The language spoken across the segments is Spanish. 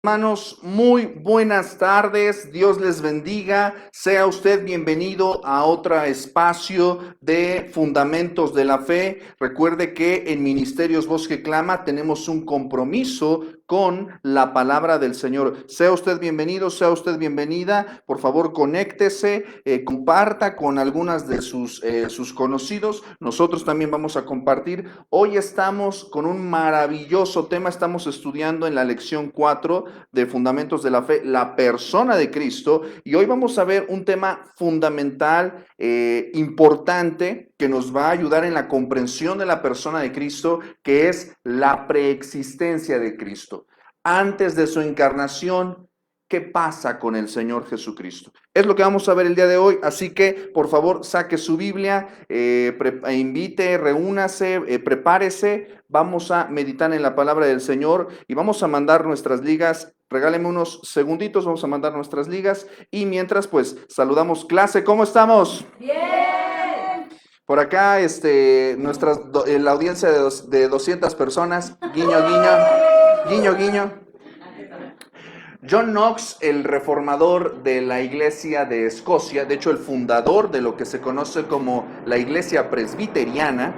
Hermanos, muy buenas tardes, Dios les bendiga, sea usted bienvenido a otro espacio de Fundamentos de la Fe. Recuerde que en Ministerios Voz que Clama tenemos un compromiso con la palabra del Señor. Sea usted bienvenido, sea usted bienvenida, por favor conéctese, comparta con algunas de sus conocidos. Nosotros también vamos a compartir. Hoy estamos con un maravilloso tema, estamos estudiando en la lección 4 de Fundamentos de la Fe, la persona de Cristo, y hoy vamos a ver un tema fundamental, importante, que nos va a ayudar en la comprensión de la persona de Cristo, que es la preexistencia de Cristo. Antes de su encarnación, ¿qué pasa con el Señor Jesucristo? Es lo que vamos a ver el día de hoy, así que por favor saque su Biblia, invite, reúnase, prepárese, vamos a meditar en la palabra del Señor y vamos a mandar nuestras ligas. Regáleme unos segunditos, vamos a mandar nuestras ligas y mientras pues saludamos clase, ¿cómo estamos? Bien. Por acá, la audiencia de 200 personas, guiño, guiño, guiño, guiño. John Knox, el reformador de la Iglesia de Escocia, de hecho el fundador de lo que se conoce como la Iglesia Presbiteriana,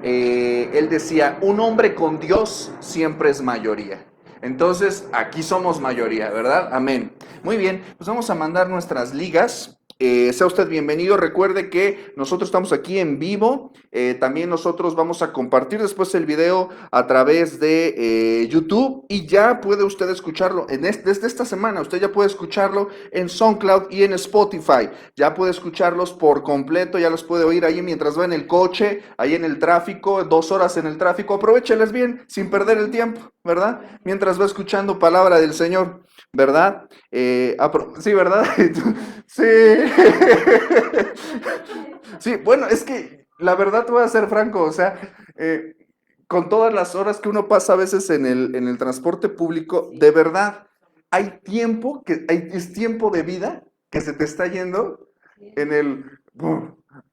él decía, un hombre con Dios siempre es mayoría. Entonces, aquí somos mayoría, ¿verdad? Amén. Muy bien, pues vamos a mandar nuestras ligas. Sea usted bienvenido. Recuerde que nosotros estamos aquí en vivo. También nosotros vamos a compartir después el video a través de YouTube y ya puede usted escucharlo. Desde esta semana usted ya puede escucharlo en SoundCloud y en Spotify. Ya puede escucharlos por completo, ya los puede oír ahí mientras va en el coche, ahí en el tráfico, 2 horas en el tráfico. Aprovécheles bien, sin perder el tiempo, ¿verdad? Mientras va escuchando palabra del Señor, ¿verdad? Sí, ¿verdad? Sí. Sí, bueno, es que la verdad te voy a ser franco, o sea, con todas las horas que uno pasa a veces en el transporte público, de verdad, es tiempo de vida que se te está yendo en el...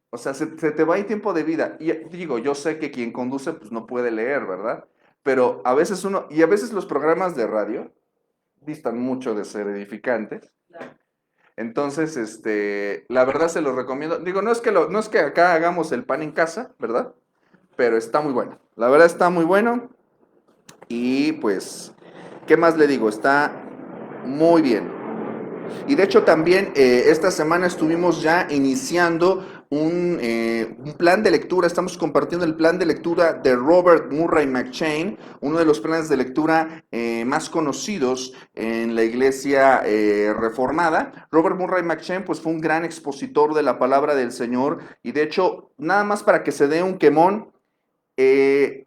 O sea, se te va el tiempo de vida. Y digo, yo sé que quien conduce pues no puede leer, ¿verdad? Pero a veces a veces los programas de radio distan mucho de ser edificantes. Entonces, la verdad se los recomiendo. Digo, no es que acá hagamos el pan en casa, ¿verdad? Pero está muy bueno. La verdad está muy bueno. Y pues, ¿qué más le digo? Está muy bien. Y de hecho también esta semana estuvimos ya iniciando un plan de lectura, estamos compartiendo el plan de lectura de Robert Murray McCheyne, uno de los planes de lectura más conocidos en la iglesia reformada. Robert Murray McCheyne pues fue un gran expositor de la palabra del Señor y de hecho, nada más para que se dé un quemón,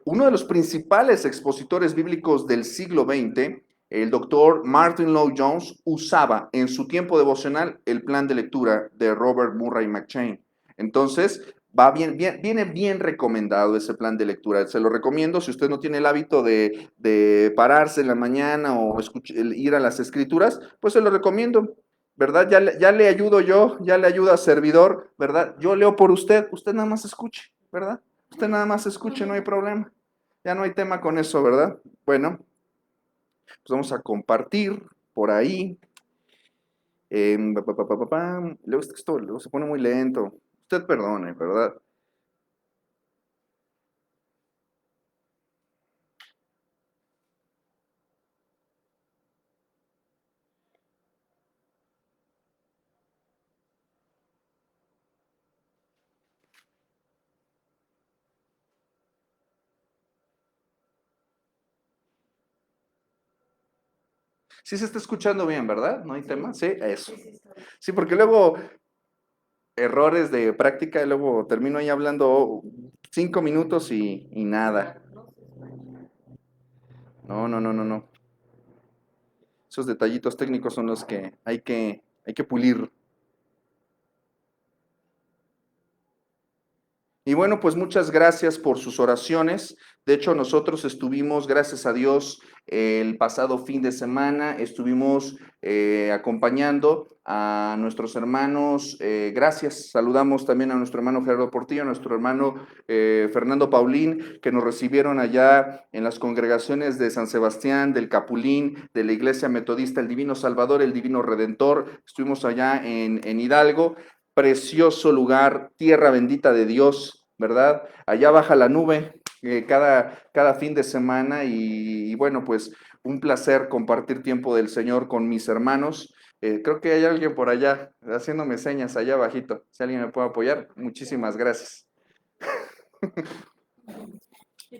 uno de los principales expositores bíblicos del siglo XX, el doctor Martin Lloyd-Jones, usaba en su tiempo devocional el plan de lectura de Robert Murray McCheyne. Entonces, viene bien recomendado ese plan de lectura. Se lo recomiendo si usted no tiene el hábito de pararse en la mañana o ir a las escrituras, pues se lo recomiendo. ¿Verdad? Ya le ayudo yo, ya le ayuda a servidor, ¿verdad? Yo leo por usted, usted nada más escuche, ¿verdad? Usted nada más escuche, no hay problema. Ya no hay tema con eso, ¿verdad? Bueno, pues vamos a compartir por ahí. Luego esto luego se pone muy lento. Usted perdone, ¿verdad? Sí se está escuchando bien, ¿verdad? ¿No hay tema? Sí, eso. Sí, porque luego errores de práctica y luego termino ahí hablando 5 minutos y nada. No, no, no, no, no. Esos detallitos técnicos son los que hay que pulir. Y bueno, pues muchas gracias por sus oraciones. De hecho, nosotros estuvimos, gracias a Dios, El pasado fin de semana estuvimos acompañando a nuestros hermanos, gracias, saludamos también a nuestro hermano Gerardo Portillo, a nuestro hermano Fernando Paulín, que nos recibieron allá en las congregaciones de San Sebastián, del Capulín, de la Iglesia Metodista, el Divino Salvador, el Divino Redentor. Estuvimos allá en Hidalgo, precioso lugar, tierra bendita de Dios, ¿verdad? Allá baja la nube cada fin de semana y bueno, pues un placer compartir tiempo del Señor con mis hermanos. Creo que hay alguien por allá haciéndome señas allá abajito. Si alguien me puede apoyar, muchísimas gracias.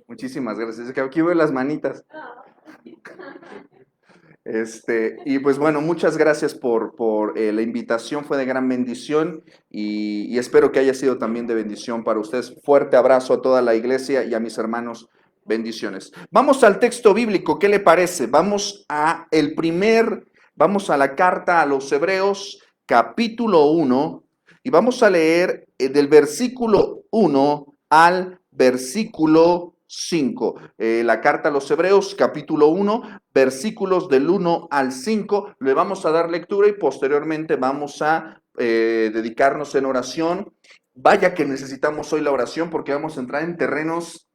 Muchísimas gracias. Es que aquí veo las manitas. Y pues bueno, muchas gracias por la invitación, fue de gran bendición y espero que haya sido también de bendición para ustedes. Fuerte abrazo a toda la iglesia y a mis hermanos, bendiciones. Vamos al texto bíblico, ¿qué le parece? Vamos a la carta a los Hebreos, capítulo 1, y vamos a leer del versículo 1 al versículo 5. La carta a los Hebreos, capítulo 1, versículos del 1 al 5. Le vamos a dar lectura y posteriormente vamos a dedicarnos en oración. Vaya que necesitamos hoy la oración porque vamos a entrar en terrenos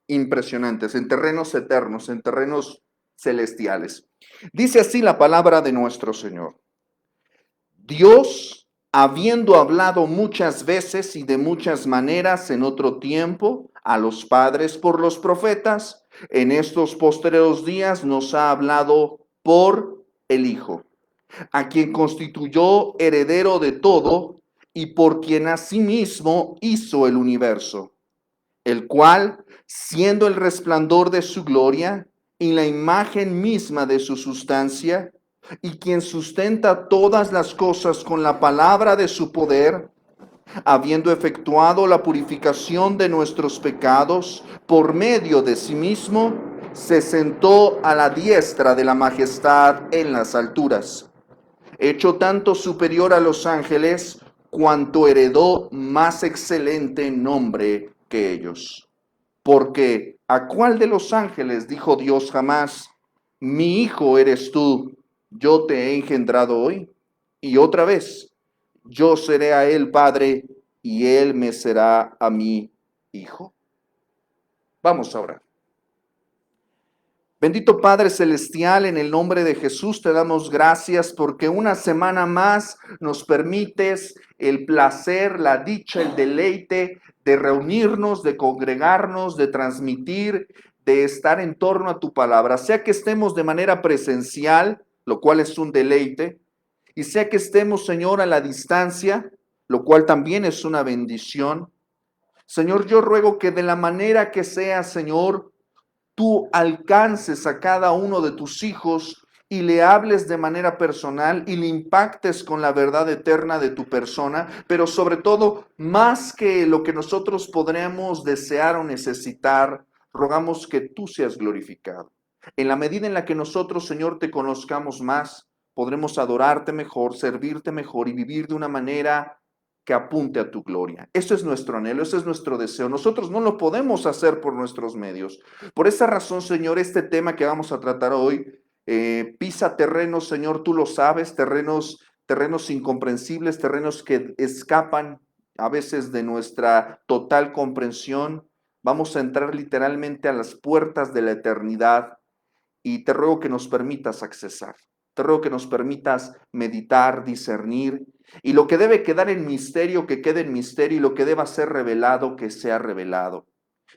impresionantes, en terrenos eternos, en terrenos celestiales. Dice así la palabra de nuestro Señor. Dios, habiendo hablado muchas veces y de muchas maneras en otro tiempo a los padres por los profetas, en estos postreros días nos ha hablado por el Hijo, a quien constituyó heredero de todo y por quien asimismo hizo el universo, el cual, siendo el resplandor de su gloria y la imagen misma de su sustancia, y quien sustenta todas las cosas con la palabra de su poder, habiendo efectuado la purificación de nuestros pecados por medio de sí mismo, se sentó a la diestra de la majestad en las alturas, hecho tanto superior a los ángeles, cuanto heredó más excelente nombre que ellos. Porque ¿a cuál de los ángeles dijo Dios jamás, mi hijo eres tú, yo te he engendrado hoy? Y otra vez, yo seré a él padre y él me será a mí hijo. Vamos a orar. Bendito Padre Celestial, en el nombre de Jesús te damos gracias porque una semana más nos permites el placer, la dicha, el deleite de reunirnos, de congregarnos, de transmitir, de estar en torno a tu palabra, sea que estemos de manera presencial, lo cual es un deleite, y sea que estemos, Señor, a la distancia, lo cual también es una bendición. Señor, yo ruego que de la manera que sea, Señor, tú alcances a cada uno de tus hijos y le hables de manera personal y le impactes con la verdad eterna de tu persona, pero sobre todo, más que lo que nosotros podremos desear o necesitar, rogamos que tú seas glorificado. En la medida en la que nosotros, Señor, te conozcamos más, podremos adorarte mejor, servirte mejor y vivir de una manera que apunte a tu gloria. Eso es nuestro anhelo, ese es nuestro deseo. Nosotros no lo podemos hacer por nuestros medios. Por esa razón, Señor, este tema que vamos a tratar hoy pisa terrenos, Señor, tú lo sabes, terrenos incomprensibles, terrenos que escapan a veces de nuestra total comprensión. Vamos a entrar literalmente a las puertas de la eternidad y te ruego que nos permitas accesar. Te ruego que nos permitas meditar, discernir, y lo que debe quedar en misterio, que quede en misterio, y lo que deba ser revelado, que sea revelado.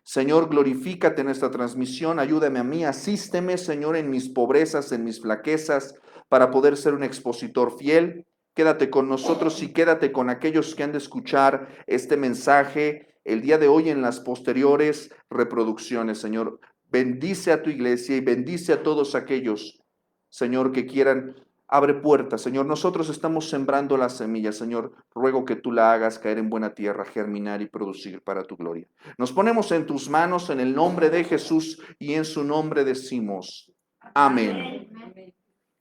Señor, glorifícate en esta transmisión, ayúdame a mí, asísteme, Señor, en mis pobrezas, en mis flaquezas, para poder ser un expositor fiel. Quédate con nosotros y quédate con aquellos que han de escuchar este mensaje el día de hoy en las posteriores reproducciones, Señor. Bendice a tu iglesia y bendice a todos aquellos, Señor, que quieran. Abre puertas, Señor. Nosotros estamos sembrando la semilla, Señor. Ruego que tú la hagas caer en buena tierra, germinar y producir para tu gloria. Nos ponemos en tus manos en el nombre de Jesús y en su nombre decimos amén.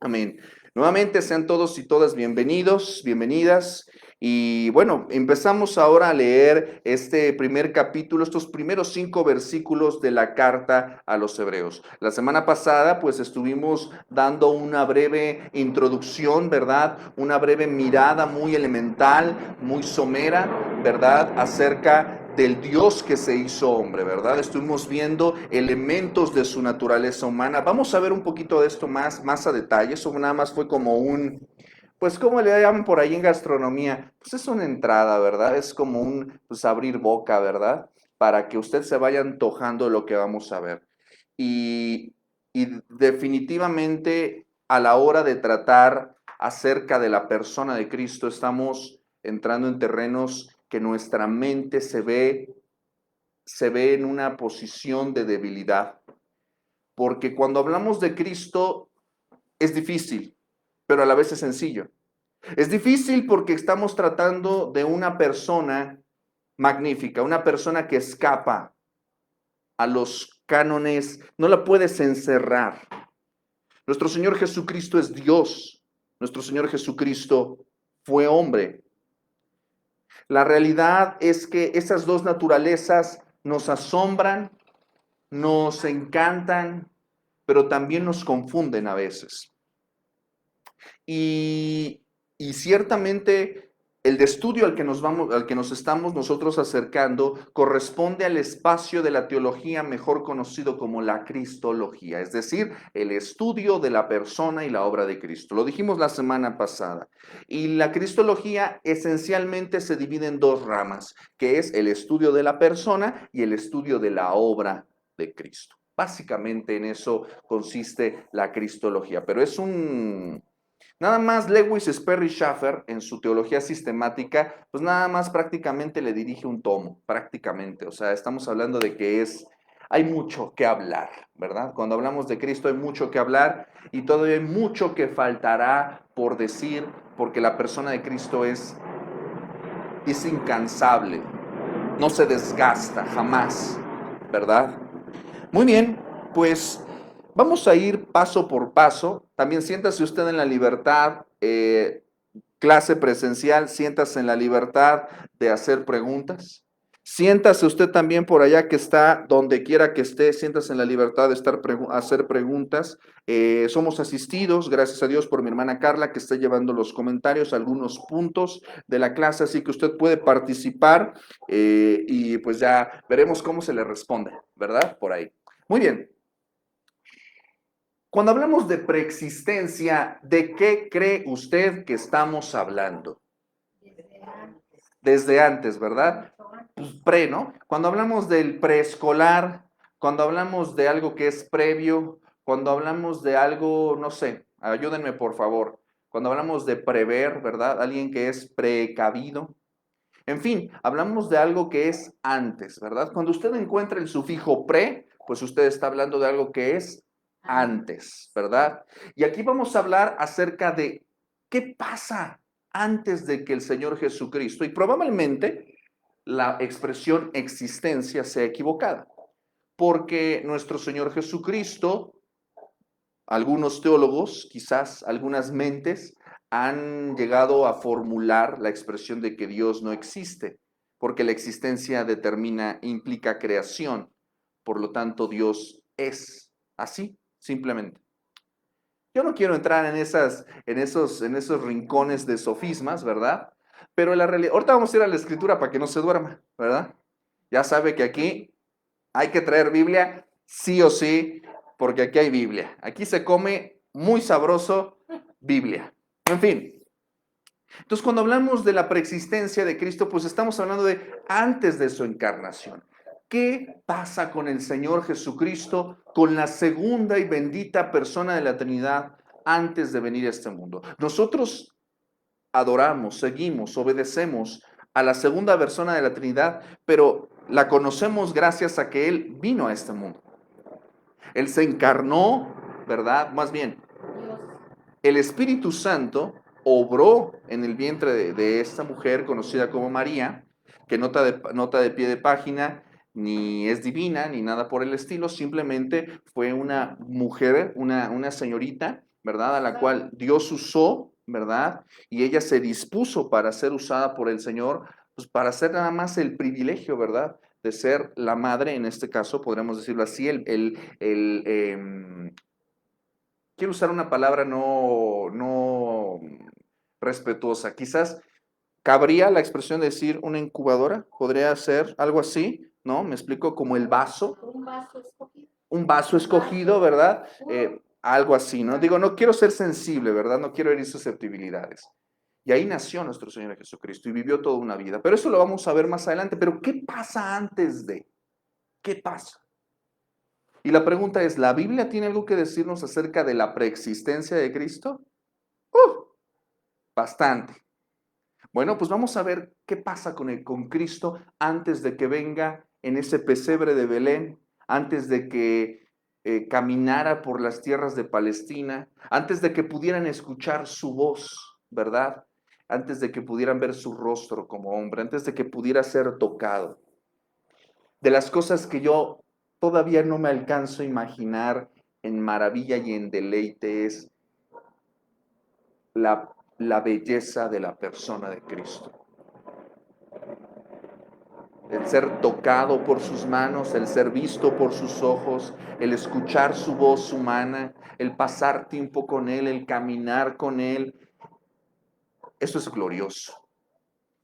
Amén. Nuevamente sean todos y todas bienvenidos, bienvenidas. Y bueno, empezamos ahora a leer este primer capítulo, estos primeros 5 versículos de la carta a los hebreos. La semana pasada pues estuvimos dando una breve introducción, ¿verdad? Una breve mirada muy elemental, muy somera, ¿verdad? Acerca del Dios que se hizo hombre, ¿verdad? Estuvimos viendo elementos de su naturaleza humana. Vamos a ver un poquito de esto más a detalle. Eso nada más fue como pues ¿cómo le llaman por ahí en gastronomía? Pues es una entrada, ¿verdad? Es como pues abrir boca, ¿verdad? Para que usted se vaya antojando lo que vamos a ver. Y, y definitivamente a la hora de tratar acerca de la persona de Cristo, estamos entrando en terrenos que nuestra mente se ve en una posición de debilidad. Porque cuando hablamos de Cristo es difícil, pero a la vez es sencillo. Es difícil porque estamos tratando de una persona magnífica, una persona que escapa a los cánones, no la puedes encerrar. Nuestro Señor Jesucristo es Dios, nuestro Señor Jesucristo fue hombre. La realidad es que esas dos naturalezas nos asombran, nos encantan, pero también nos confunden a veces. Y, y ciertamente el de estudio al que nos estamos nosotros acercando corresponde al espacio de la teología mejor conocido como la cristología, es decir, el estudio de la persona y la obra de Cristo. Lo dijimos la semana pasada. Y la cristología esencialmente se divide en dos ramas, que es el estudio de la persona y el estudio de la obra de Cristo. Básicamente en eso consiste la cristología, pero es nada más Lewis Sperry Chafer, en su teología sistemática, pues nada más prácticamente le dirige un tomo, prácticamente. O sea, estamos hablando de que hay mucho que hablar, ¿verdad? Cuando hablamos de Cristo hay mucho que hablar y todavía hay mucho que faltará por decir, porque la persona de Cristo es incansable, no se desgasta jamás, ¿verdad? Muy bien, pues vamos a ir paso por paso. También siéntase usted en la libertad, clase presencial, siéntase en la libertad de hacer preguntas. Siéntase usted también por allá que está, donde quiera que esté, siéntase en la libertad de hacer preguntas. Somos asistidos, gracias a Dios, por mi hermana Carla, que está llevando los comentarios, algunos puntos de la clase, así que usted puede participar y pues ya veremos cómo se le responde, ¿verdad? Por ahí. Muy bien. Cuando hablamos de preexistencia, ¿de qué cree usted que estamos hablando? Desde antes, ¿verdad? Pues pre, ¿no? Cuando hablamos del preescolar, cuando hablamos de algo que es previo, cuando hablamos de algo, no sé, ayúdenme por favor. Cuando hablamos de prever, ¿verdad? Alguien que es precavido. En fin, hablamos de algo que es antes, ¿verdad? Cuando usted encuentra el sufijo pre, pues usted está hablando de algo que es antes, ¿verdad? Y aquí vamos a hablar acerca de qué pasa antes de que el Señor Jesucristo, y probablemente la expresión existencia sea equivocada, porque nuestro Señor Jesucristo, algunos teólogos, quizás algunas mentes, han llegado a formular la expresión de que Dios no existe, porque la existencia implica creación, por lo tanto Dios es así, simplemente. Yo no quiero entrar en esos rincones de sofismas, ¿verdad? Pero la realidad, ahorita vamos a ir a la escritura para que no se duerma, ¿verdad? Ya sabe que aquí hay que traer Biblia sí o sí, porque aquí hay Biblia. Aquí se come muy sabroso Biblia. En fin, entonces cuando hablamos de la preexistencia de Cristo, pues estamos hablando de antes de su encarnación. ¿Qué pasa con el Señor Jesucristo, con la segunda y bendita persona de la Trinidad antes de venir a este mundo? Nosotros adoramos, seguimos, obedecemos a la segunda persona de la Trinidad, pero la conocemos gracias a que Él vino a este mundo. Él se encarnó, ¿verdad? Más bien, el Espíritu Santo obró en el vientre de esta mujer conocida como María, que nota de pie de página, ni es divina, ni nada por el estilo, simplemente fue una mujer, una señorita, ¿verdad? A la cual Dios usó ¿verdad? Y ella se dispuso para ser usada por el Señor, pues para hacer nada más el privilegio, ¿verdad? De ser la madre, en este caso, podríamos decirlo así, quiero usar una palabra no respetuosa, quizás cabría la expresión de decir una incubadora, podría ser algo así, ¿no? Me explico, como el vaso, Un vaso escogido. un vaso escogido, ¿verdad? Algo así, ¿no? Digo, no quiero ser sensible, ¿verdad? No quiero herir susceptibilidades. Y ahí nació nuestro Señor Jesucristo y vivió toda una vida. Pero eso lo vamos a ver más adelante. Pero ¿qué pasa antes de? ¿Qué pasa? Y la pregunta es, ¿la Biblia tiene algo que decirnos acerca de la preexistencia de Cristo? Bastante. Bueno, pues vamos a ver qué pasa con Cristo antes de que venga en ese pesebre de Belén, antes de que caminara por las tierras de Palestina, antes de que pudieran escuchar su voz, ¿verdad? Antes de que pudieran ver su rostro como hombre, antes de que pudiera ser tocado. De las cosas que yo todavía no me alcanzo a imaginar en maravilla y en deleite es la belleza de la persona de Cristo. El ser tocado por sus manos, el ser visto por sus ojos, el escuchar su voz humana, el pasar tiempo con Él, el caminar con Él, eso es glorioso.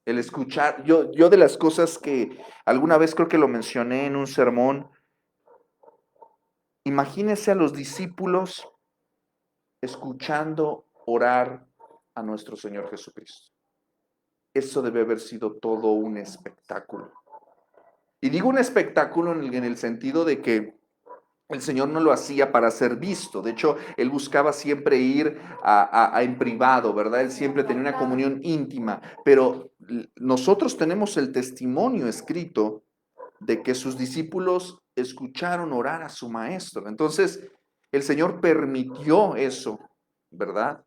El escuchar, yo de las cosas que alguna vez creo que lo mencioné en un sermón, imagínese a los discípulos escuchando orar a nuestro Señor Jesucristo. Eso debe haber sido todo un espectáculo. Y digo un espectáculo en el sentido de que el Señor no lo hacía para ser visto. De hecho, Él buscaba siempre ir en privado, ¿verdad? Él siempre tenía una comunión íntima. Pero nosotros tenemos el testimonio escrito de que sus discípulos escucharon orar a su maestro. Entonces, el Señor permitió eso, ¿verdad?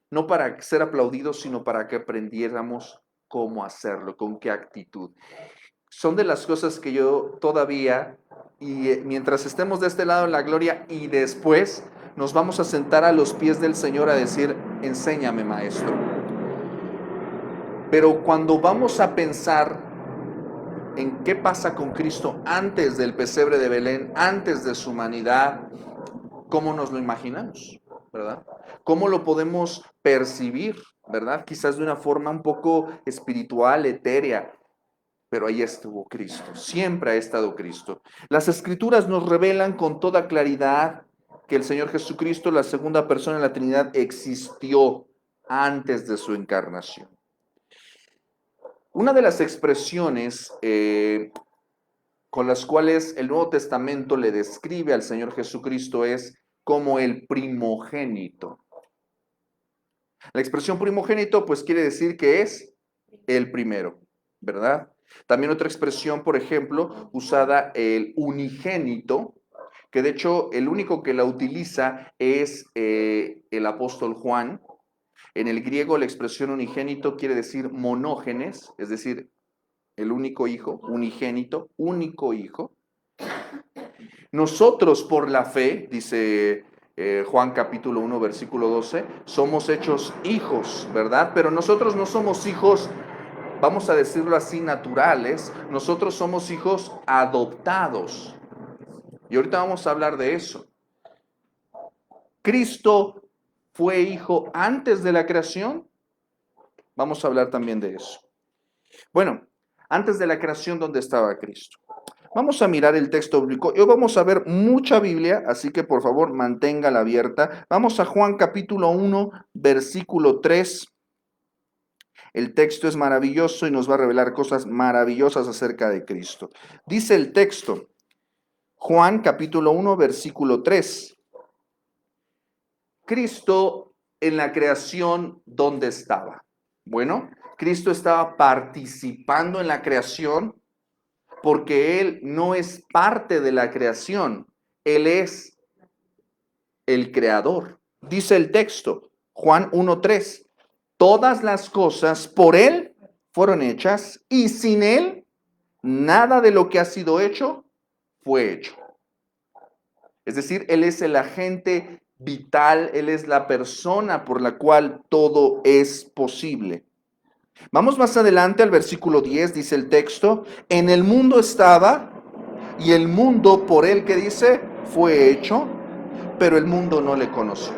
No para ser aplaudidos, sino para que aprendiéramos cómo hacerlo, con qué actitud. Son de las cosas que yo todavía, y mientras estemos de este lado en la gloria y después nos vamos a sentar a los pies del Señor a decir, enséñame, maestro. Pero cuando vamos a pensar en qué pasa con Cristo antes del pesebre de Belén, antes de su humanidad, ¿cómo nos lo imaginamos? ¿Verdad? ¿Cómo lo podemos percibir? ¿Verdad? Quizás de una forma un poco espiritual, etérea. Pero ahí estuvo Cristo, siempre ha estado Cristo. Las Escrituras nos revelan con toda claridad que el Señor Jesucristo, la segunda persona de la Trinidad, existió antes de su encarnación. Una de las expresiones con las cuales el Nuevo Testamento le describe al Señor Jesucristo es como el primogénito. La expresión primogénito pues quiere decir que es el primero, ¿verdad? También otra expresión, por ejemplo, usada el unigénito, que de hecho el único que la utiliza es el apóstol Juan. En el griego la expresión unigénito quiere decir monógenes, es decir, el único hijo, unigénito, único hijo. Nosotros por la fe, dice Juan capítulo 1, versículo 12, somos hechos hijos, ¿verdad? Pero nosotros no somos hijos, vamos a decirlo así, naturales, nosotros somos hijos adoptados. Y ahorita vamos a hablar de eso. ¿Cristo fue hijo antes de la creación? Vamos a hablar también de eso. Bueno, antes de la creación, ¿dónde estaba Cristo? Vamos a mirar el texto bíblico. Hoy vamos a ver mucha Biblia, así que por favor manténgala abierta. Vamos a Juan capítulo 1, versículo 3. El texto es maravilloso y nos va a revelar cosas maravillosas acerca de Cristo. Dice el texto, Juan capítulo 1, versículo 3. Cristo en la creación, ¿dónde estaba? Bueno, Cristo estaba participando en la creación porque Él no es parte de la creación, Él es el creador. Dice el texto, Juan 1:3, todas las cosas por Él fueron hechas y sin Él nada de lo que ha sido hecho fue hecho. Es decir, Él es el agente vital, Él es la persona por la cual todo es posible. Vamos más adelante al versículo 10, dice el texto, en el mundo estaba y el mundo por Él, que dice, fue hecho, pero el mundo no le conoció.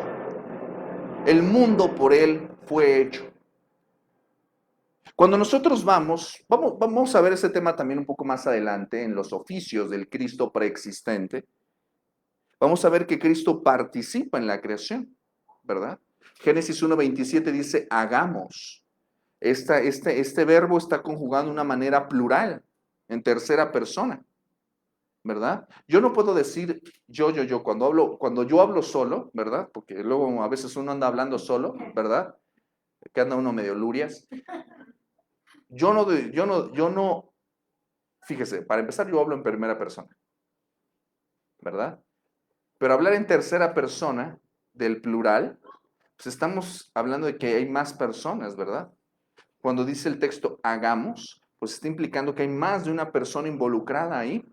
El mundo por Él fue hecho. Cuando nosotros vamos a ver ese tema también un poco más adelante en los oficios del Cristo preexistente. Vamos a ver que Cristo participa en la creación, ¿verdad? Génesis 1:27 dice, hagamos. Este verbo está conjugado de una manera plural, en tercera persona, ¿verdad? Yo no puedo decir yo, cuando yo hablo solo, ¿verdad? Porque luego a veces uno anda hablando solo, ¿verdad? Que anda uno medio lurias. Yo no, fíjese, para empezar yo hablo en primera persona, ¿verdad? Pero hablar en tercera persona del plural, pues estamos hablando de que hay más personas, ¿verdad? Cuando dice el texto hagamos, pues está implicando que hay más de una persona involucrada ahí,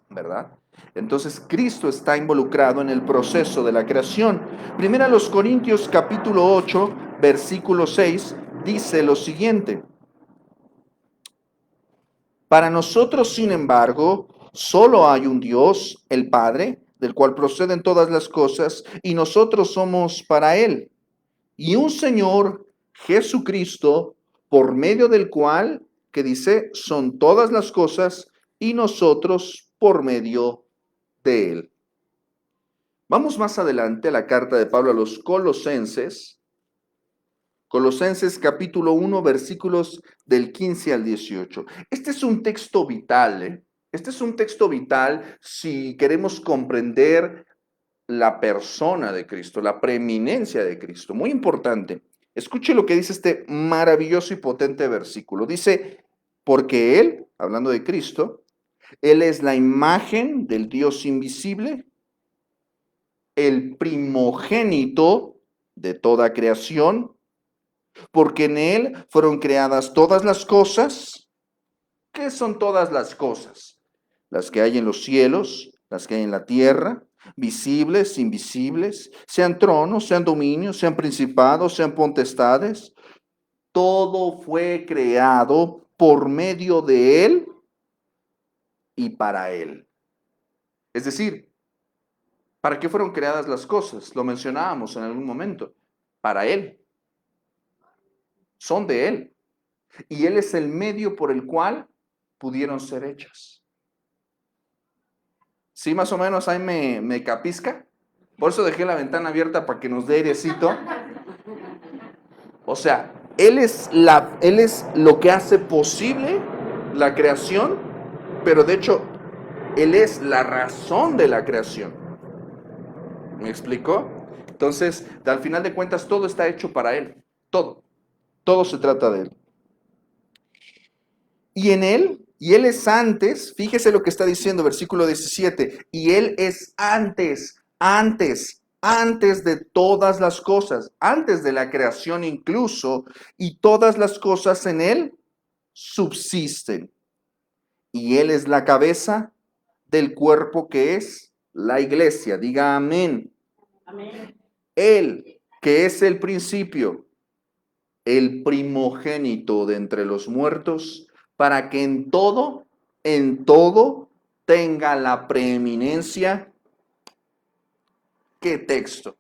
¿verdad? Entonces Cristo está involucrado en el proceso de la creación. Primera los Corintios capítulo 8, versículo 6, dice lo siguiente. Para nosotros, sin embargo, solo hay un Dios, el Padre, del cual proceden todas las cosas, y nosotros somos para Él. Y un Señor, Jesucristo, por medio del cual, que dice, son todas las cosas, y nosotros por medio de Él. Vamos más adelante a la carta de Pablo a los Colosenses. Colosenses capítulo 1, versículos del 15 al 18. Este es un texto vital, ¿eh? Este es un texto vital si queremos comprender la persona de Cristo, la preeminencia de Cristo. Muy importante. Escuche lo que dice este maravilloso y potente versículo. Dice, porque Él, hablando de Cristo, Él es la imagen del Dios invisible, el primogénito de toda creación, porque en Él fueron creadas todas las cosas. ¿Qué son todas las cosas? Las que hay en los cielos, las que hay en la tierra, visibles, invisibles, sean tronos, sean dominios, sean principados, sean potestades. Todo fue creado por medio de Él y para Él. Es decir, ¿para qué fueron creadas las cosas? Lo mencionábamos en algún momento. Para Él. Son de Él. Y Él es el medio por el cual pudieron ser hechas. ¿Sí, más o menos ahí me capisca? Por eso dejé la ventana abierta para que nos dé airecito. O sea, Él es lo que hace posible la creación, pero de hecho, Él es la razón de la creación. ¿Me explicó? Entonces, al final de cuentas, todo está hecho para Él. Todo se trata de Él. Y Él es antes, fíjese lo que está diciendo, versículo 17, y Él es antes de todas las cosas, antes de la creación incluso, y todas las cosas en Él subsisten. Y Él es la cabeza del cuerpo que es la iglesia. Diga amén. Amén. Él, que es el principio, el primogénito de entre los muertos, para que en todo tenga la preeminencia. ¿Qué texto?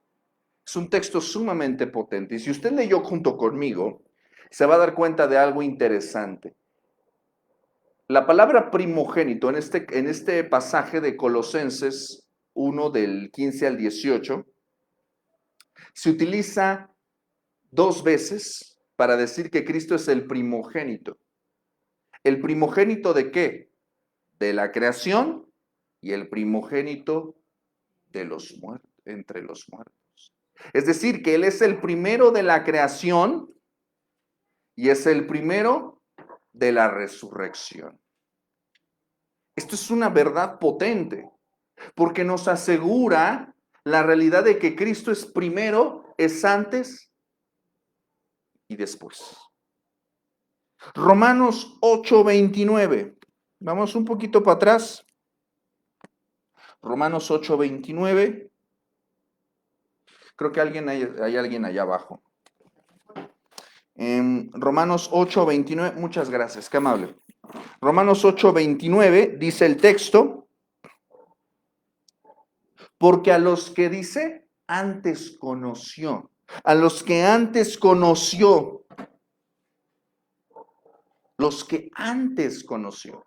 Es un texto sumamente potente. Y si usted leyó junto conmigo, se va a dar cuenta de algo interesante. La palabra primogénito en este pasaje de Colosenses 1 del 15 al 18 se utiliza 2 veces para decir que Cristo es el primogénito. ¿El primogénito de qué? De la creación y el primogénito de los muertos, entre los muertos. Es decir, que Él es el primero de la creación y es el primero de la resurrección. Esto es una verdad potente, porque nos asegura la realidad de que Cristo es primero, es antes y después. Romanos 8:29. Vamos un poquito para atrás. Romanos 8:29. Creo que hay alguien allá abajo. En Romanos 8:29, muchas gracias, qué amable. Romanos 8:29 dice el texto, porque a los que dice, antes conoció, a los que antes conoció, los que antes conoció.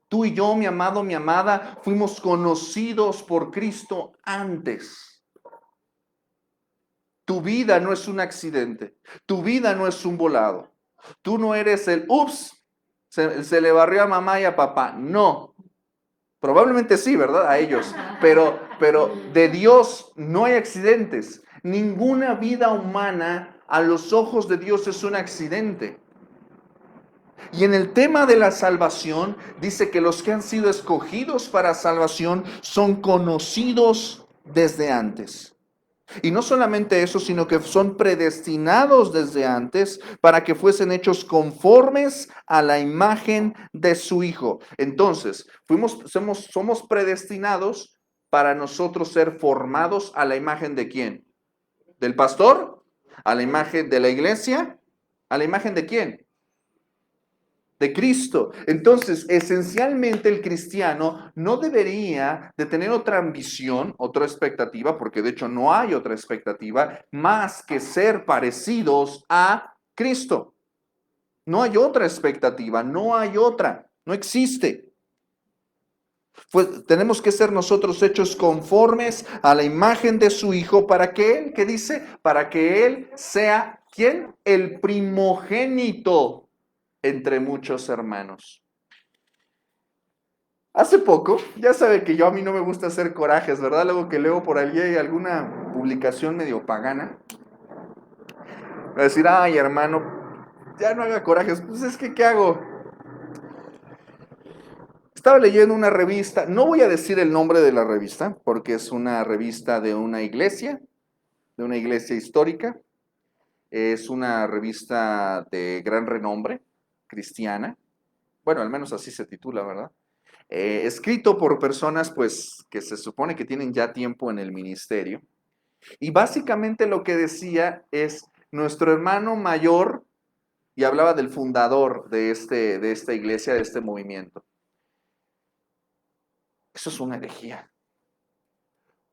Tú y yo, mi amado, mi amada, fuimos conocidos por Cristo antes. Tu vida no es un accidente, tu vida no es un volado. Tú no eres el, ups, se le barrió a mamá y a papá. No, probablemente sí, ¿verdad? A ellos. Pero de Dios no hay accidentes. Ninguna vida humana a los ojos de Dios es un accidente. Y en el tema de la salvación, dice que los que han sido escogidos para salvación son conocidos desde antes. Y no solamente eso, sino que son predestinados desde antes para que fuesen hechos conformes a la imagen de su Hijo. Entonces, somos predestinados para nosotros ser formados a la imagen de ¿quién? ¿Del pastor? ¿A la imagen de la iglesia? ¿A la imagen de quién? De Cristo. Entonces, esencialmente el cristiano no debería de tener otra ambición, otra expectativa, porque de hecho no hay otra expectativa, más que ser parecidos a Cristo. No hay otra expectativa, no hay otra, no existe. Pues tenemos que ser nosotros hechos conformes a la imagen de su Hijo para que Él, ¿qué dice? Para que Él sea, ¿quién? El primogénito entre muchos hermanos. Hace poco, ya sabe que a mí no me gusta hacer corajes, ¿verdad? Luego que leo por allí alguna publicación medio pagana, va a decir, ay hermano, ya no haga corajes, pues es que ¿qué hago? Estaba leyendo una revista, no voy a decir el nombre de la revista, porque es una revista de una iglesia histórica, es una revista de gran renombre, cristiana, bueno, al menos así se titula, ¿verdad? Escrito por personas pues que se supone que tienen ya tiempo en el ministerio. Y básicamente lo que decía es nuestro hermano mayor, y hablaba del fundador de esta iglesia, de este movimiento. Eso es una herejía.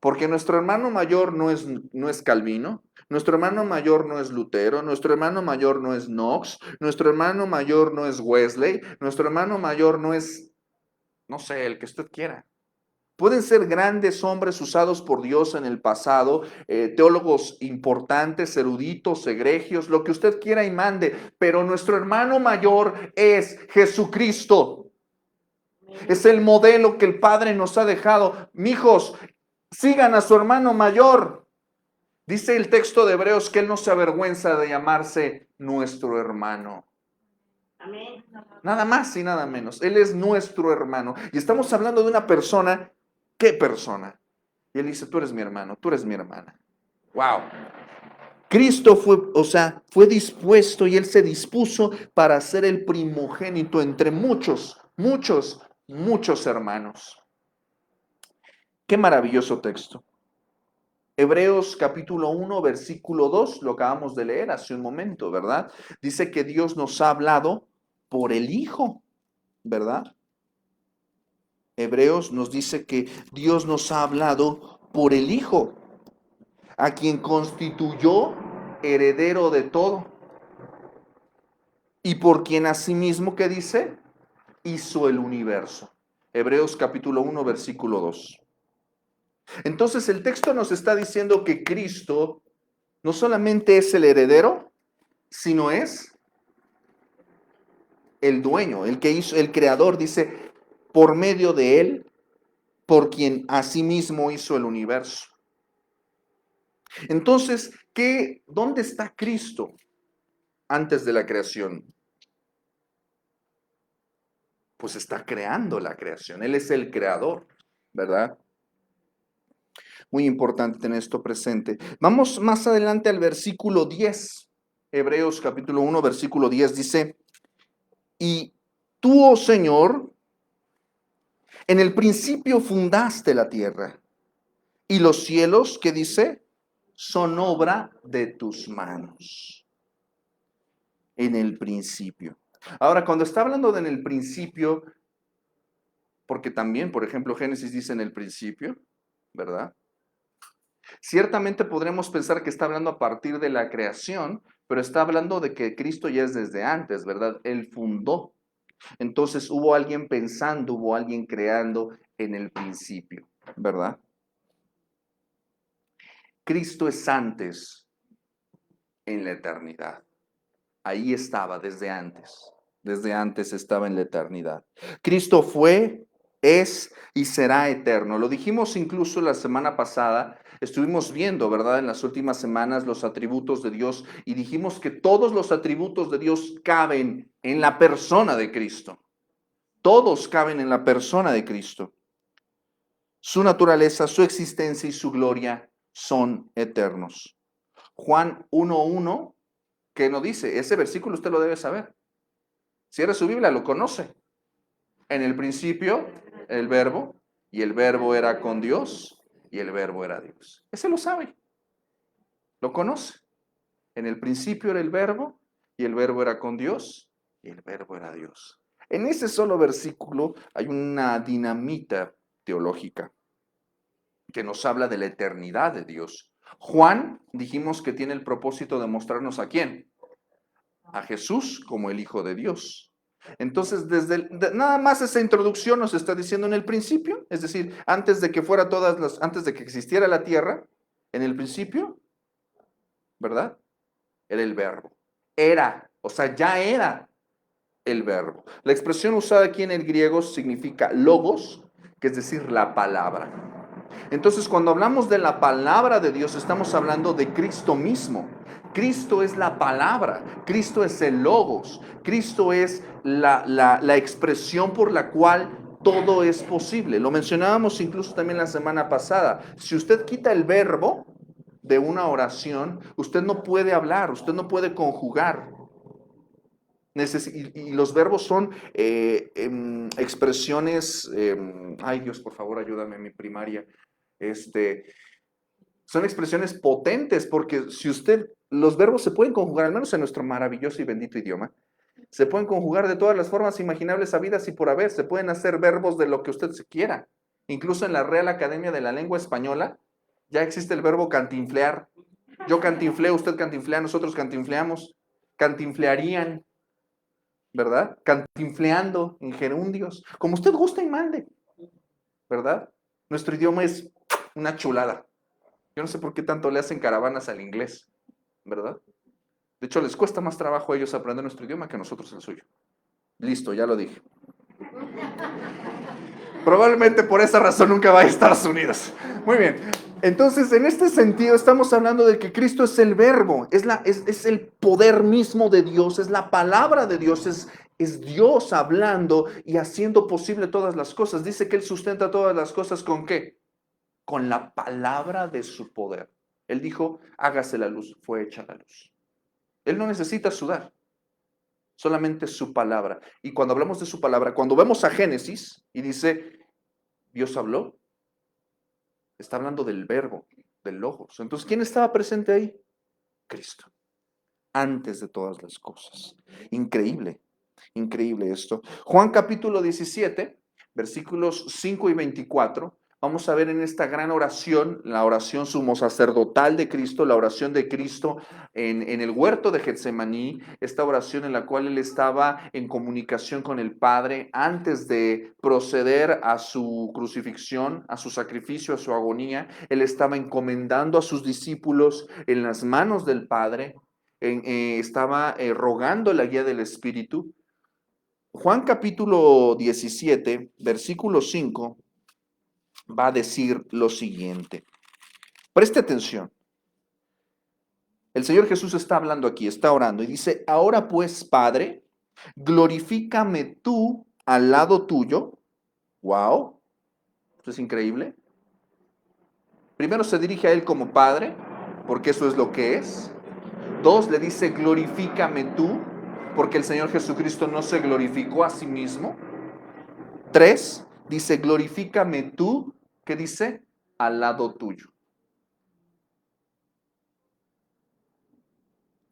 Porque nuestro hermano mayor no es Calvino, nuestro hermano mayor no es Lutero, nuestro hermano mayor no es Knox, nuestro hermano mayor no es Wesley, nuestro hermano mayor no es, no sé, el que usted quiera. Pueden ser grandes hombres usados por Dios en el pasado, teólogos importantes, eruditos, egregios, lo que usted quiera y mande, pero nuestro hermano mayor es Jesucristo. Es el modelo que el Padre nos ha dejado. Mijos, sigan a su hermano mayor. Dice el texto de Hebreos que Él no se avergüenza de llamarse nuestro hermano. Amén. Nada más y nada menos. Él es nuestro hermano. Y estamos hablando de una persona. ¿Qué persona? Y Él dice, tú eres mi hermano, tú eres mi hermana. ¡Wow! Cristo fue dispuesto y Él se dispuso para ser el primogénito entre muchos, muchos, muchos hermanos. Qué maravilloso texto. Hebreos capítulo 1, versículo 2, lo acabamos de leer hace un momento, ¿verdad? Dice que Dios nos ha hablado por el Hijo, ¿verdad? Hebreos nos dice que Dios nos ha hablado por el Hijo, a quien constituyó heredero de todo, y por quien asimismo, ¿qué dice? Hizo el universo. Hebreos capítulo 1, versículo 2. Entonces el texto nos está diciendo que Cristo no solamente es el heredero, sino es el dueño, el que hizo, el creador, dice, por medio de él, por quien asimismo hizo el universo. Entonces, ¿dónde está Cristo antes de la creación? Pues está creando la creación. Él es el creador, ¿verdad? Muy importante tener esto presente. Vamos más adelante al versículo 10. Hebreos capítulo 1, versículo 10 dice, y tú, oh Señor, en el principio fundaste la tierra y los cielos, ¿qué dice? son obra de tus manos. En el principio. Ahora, cuando está hablando de en el principio, porque también, por ejemplo, Génesis dice en el principio, ¿verdad? Ciertamente podremos pensar que está hablando a partir de la creación, pero está hablando de que Cristo ya es desde antes, ¿verdad? Él fundó. Entonces hubo alguien pensando, hubo alguien creando en el principio, ¿verdad? Cristo es antes en la eternidad. Ahí estaba desde antes. Desde antes estaba en la eternidad. Cristo fue, es y será eterno. Lo dijimos incluso la semana pasada. Estuvimos viendo, ¿verdad? En las últimas semanas los atributos de Dios y dijimos que todos los atributos de Dios caben en la persona de Cristo. Todos caben en la persona de Cristo. Su naturaleza, su existencia y su gloria son eternos. Juan 1:1, ¿qué nos dice? Ese versículo usted lo debe saber. Cierra su Biblia, lo conoce. En el principio, el verbo, y el verbo era con Dios, y el verbo era Dios. Ese lo sabe, lo conoce. En el principio era el verbo, y el verbo era con Dios, y el verbo era Dios. En ese solo versículo hay una dinamita teológica que nos habla de la eternidad de Dios. Juan, dijimos que tiene el propósito de mostrarnos a quién, a Jesús como el Hijo de Dios. Entonces, nada más esa introducción nos está diciendo en el principio, es decir, antes de que fuera antes de que existiera la tierra, en el principio, ¿verdad? Era el verbo. Era, o sea, ya era el verbo. La expresión usada aquí en el griego significa logos, que es decir, la palabra. Entonces, cuando hablamos de la palabra de Dios, estamos hablando de Cristo mismo. Cristo es la palabra, Cristo es el logos, Cristo es la expresión por la cual todo es posible. Lo mencionábamos incluso también la semana pasada. Si usted quita el verbo de una oración, usted no puede hablar, usted no puede conjugar. Y los verbos son expresiones, ay Dios, por favor, ayúdame, mi primaria. Son expresiones potentes porque si los verbos se pueden conjugar, al menos en nuestro maravilloso y bendito idioma, se pueden conjugar de todas las formas imaginables, habidas y por haber. Se pueden hacer verbos de lo que usted se quiera. Incluso en la Real Academia de la Lengua Española ya existe el verbo cantinflear. Yo cantinfleo, usted cantinflea, nosotros cantinfleamos, cantinflearían, ¿verdad? Cantinfleando en gerundios, como usted gusta y mande, ¿verdad? Nuestro idioma es una chulada. Yo no sé por qué tanto le hacen caravanas al inglés, ¿verdad? De hecho, les cuesta más trabajo a ellos aprender nuestro idioma que a nosotros el suyo. Listo, ya lo dije. Probablemente por esa razón nunca va a Estados Unidos. Muy bien. Entonces, en este sentido, estamos hablando de que Cristo es el verbo, es el poder mismo de Dios, es la palabra de Dios, es Dios hablando y haciendo posible todas las cosas. Dice que Él sustenta todas las cosas ¿con qué? Con la palabra de su poder. Él dijo, hágase la luz, fue hecha la luz. Él no necesita sudar, solamente su palabra. Y cuando hablamos de su palabra, cuando vemos a Génesis y dice, Dios habló, está hablando del verbo, del logos. Entonces, ¿quién estaba presente ahí? Cristo, antes de todas las cosas. Increíble, increíble esto. Juan capítulo 17, versículos 5 y 24. Vamos a ver en esta gran oración, la oración sumo sacerdotal de Cristo, la oración de Cristo en el huerto de Getsemaní, esta oración en la cual Él estaba en comunicación con el Padre antes de proceder a su crucifixión, a su sacrificio, a su agonía. Él estaba encomendando a sus discípulos en las manos del Padre, estaba rogando la guía del Espíritu. Juan capítulo 17, versículo 5 va a decir lo siguiente. Preste atención. El Señor Jesús está hablando aquí, está orando y dice, ahora pues, Padre, glorifícame tú al lado tuyo. Wow, esto es increíble. Primero se dirige a Él como Padre, porque eso es lo que es. Dos, le dice, glorifícame tú, porque el Señor Jesucristo no se glorificó a sí mismo. Tres, dice, glorifícame tú, ¿qué dice? Al lado tuyo.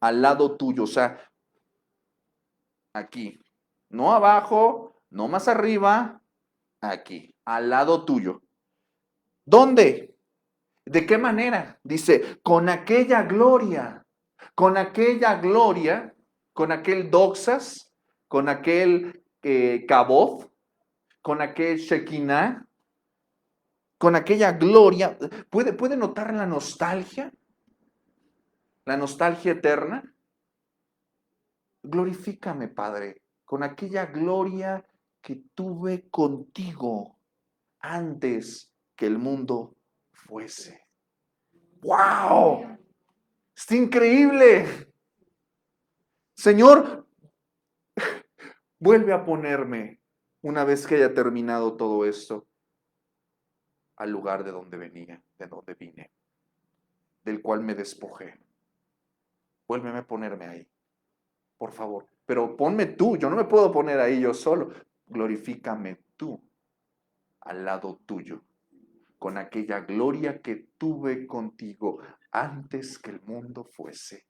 al lado tuyo, o sea, aquí, no abajo, no más arriba, aquí, al lado tuyo. ¿Dónde? ¿De qué manera? Dice, con aquella gloria, con aquella gloria, con aquel doxas, con aquel kabod, con aquel shekinah, con aquella gloria. ¿Puede notar la nostalgia? La nostalgia eterna. Glorifícame, Padre, con aquella gloria que tuve contigo antes que el mundo fuese. ¡Wow! ¡Está increíble! Señor, vuelve a ponerme, una vez que haya terminado todo esto, al lugar de donde venía, de donde vine, del cual me despojé. Vuélveme a ponerme ahí, por favor. Pero ponme tú, yo no me puedo poner ahí yo solo. Glorifícame tú al lado tuyo, con aquella gloria que tuve contigo antes que el mundo fuese.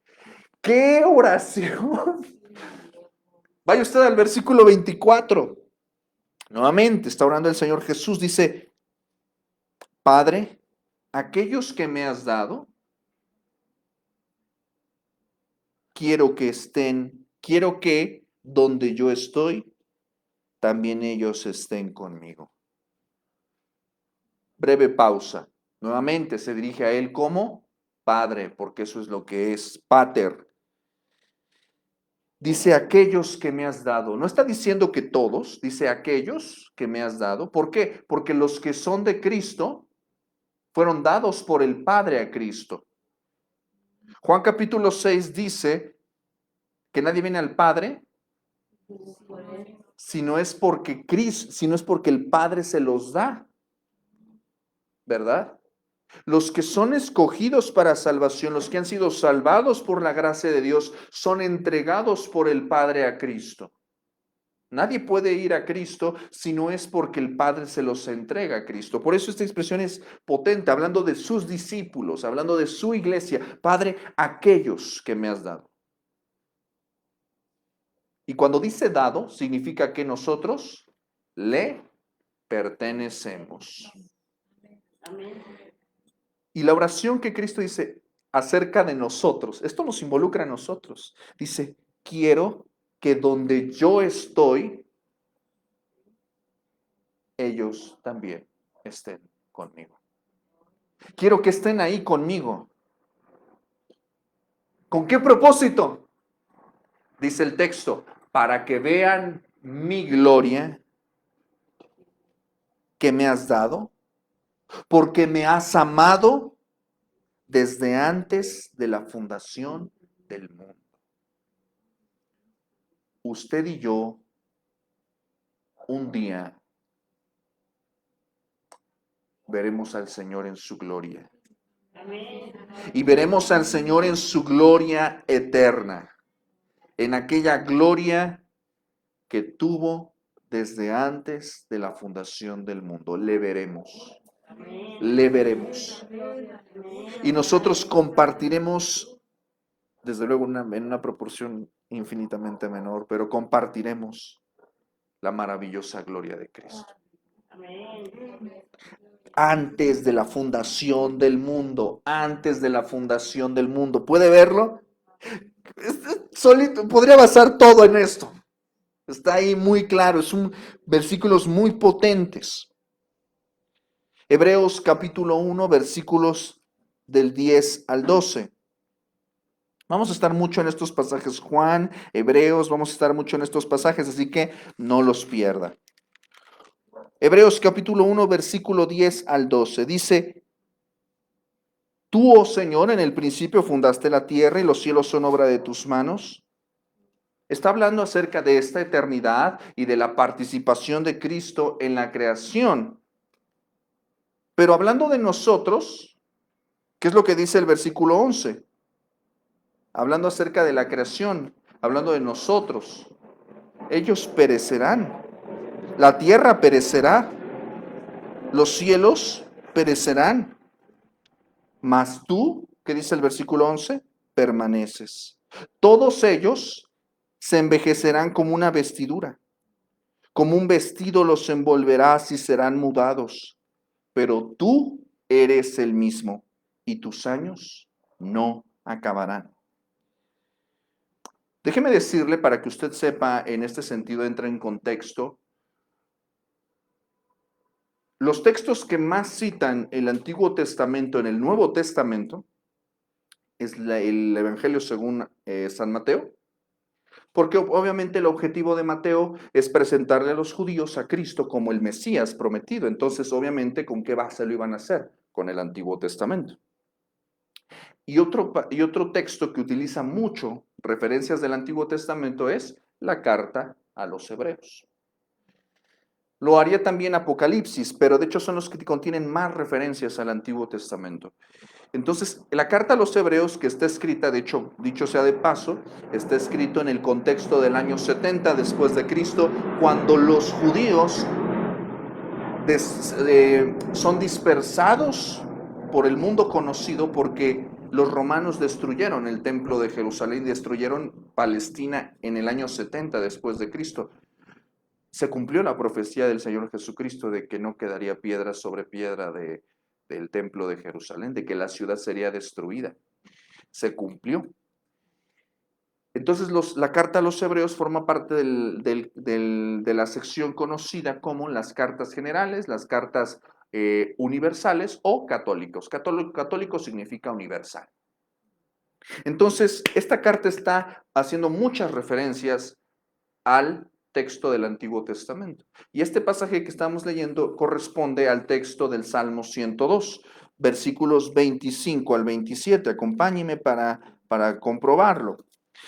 ¡Qué oración! Vaya usted al versículo 24. Nuevamente está orando el Señor Jesús. Dice, Padre, aquellos que me has dado, quiero que donde yo estoy, también ellos estén conmigo. Breve pausa. Nuevamente se dirige a él como Padre, porque eso es lo que es Pater. Dice aquellos que me has dado. No está diciendo que todos, dice aquellos que me has dado. ¿Por qué? Porque los que son de Cristo fueron dados por el Padre a Cristo. Juan capítulo 6 dice que nadie viene al Padre si no es porque el Padre se los da. ¿Verdad? Los que son escogidos para salvación, los que han sido salvados por la gracia de Dios, son entregados por el Padre a Cristo. Nadie puede ir a Cristo si no es porque el Padre se los entrega a Cristo. Por eso esta expresión es potente, hablando de sus discípulos, hablando de su iglesia. Padre, aquellos que me has dado. Y cuando dice dado, significa que nosotros le pertenecemos. Y la oración que Cristo dice acerca de nosotros, esto nos involucra a nosotros. Dice, quiero que donde yo estoy, ellos también estén conmigo. Quiero que estén ahí conmigo. ¿Con qué propósito? Dice el texto, para que vean mi gloria que me has dado, porque me has amado desde antes de la fundación del mundo. Usted y yo, un día, veremos al Señor en su gloria. Y veremos al Señor en su gloria eterna, en aquella gloria que tuvo desde antes de la fundación del mundo. Le veremos. Le veremos. Y nosotros compartiremos, desde luego en una proporción infinitamente menor, pero compartiremos la maravillosa gloria de Cristo. Antes de la fundación del mundo, antes de la fundación del mundo. ¿Puede verlo? Solito, podría basar todo en esto. Está ahí muy claro, son versículos muy potentes. Hebreos capítulo 1, versículos del 10 al 12. Vamos a estar mucho en estos pasajes, Juan, Hebreos, vamos a estar mucho en estos pasajes, así que no los pierda. Hebreos capítulo 1, versículo 10 al 12. Dice, tú, oh Señor, en el principio fundaste la tierra y los cielos son obra de tus manos. Está hablando acerca de esta eternidad y de la participación de Cristo en la creación. Pero hablando de nosotros, ¿qué es lo que dice el versículo 11? Hablando acerca de la creación, hablando de nosotros. Ellos perecerán. La tierra perecerá. Los cielos perecerán. Mas tú, ¿qué dice el versículo 11? Permaneces. Todos ellos se envejecerán como una vestidura, como un vestido los envolverás y serán mudados, pero tú eres el mismo y tus años no acabarán. Déjeme decirle, para que usted sepa, en este sentido entra en contexto, los textos que más citan el Antiguo Testamento en el Nuevo Testamento es el Evangelio según San Mateo, porque obviamente el objetivo de Mateo es presentarle a los judíos a Cristo como el Mesías prometido. Entonces, obviamente, ¿con qué base lo iban a hacer? Con el Antiguo Testamento. Y otro texto que utiliza mucho referencias del Antiguo Testamento es la carta a los Hebreos. Lo haría también Apocalipsis, pero de hecho son los que contienen más referencias al Antiguo Testamento. Entonces, la carta a los Hebreos que está escrita, de hecho, dicho sea de paso, está escrito en el contexto del año 70 después de Cristo, cuando los judíos son dispersados por el mundo conocido porque los romanos destruyeron el templo de Jerusalén, destruyeron Palestina en el año 70 después de Cristo. Se cumplió la profecía del Señor Jesucristo de que no quedaría piedra sobre piedra del templo de Jerusalén, de que la ciudad sería destruida. Se cumplió. Entonces la carta a los Hebreos forma parte de la sección conocida como las cartas generales, las cartas universales o católicos. Católico significa universal. Entonces, esta carta está haciendo muchas referencias al texto del Antiguo Testamento. Y este pasaje que estamos leyendo corresponde al texto del Salmo 102, versículos 25 al 27. Acompáñeme para comprobarlo.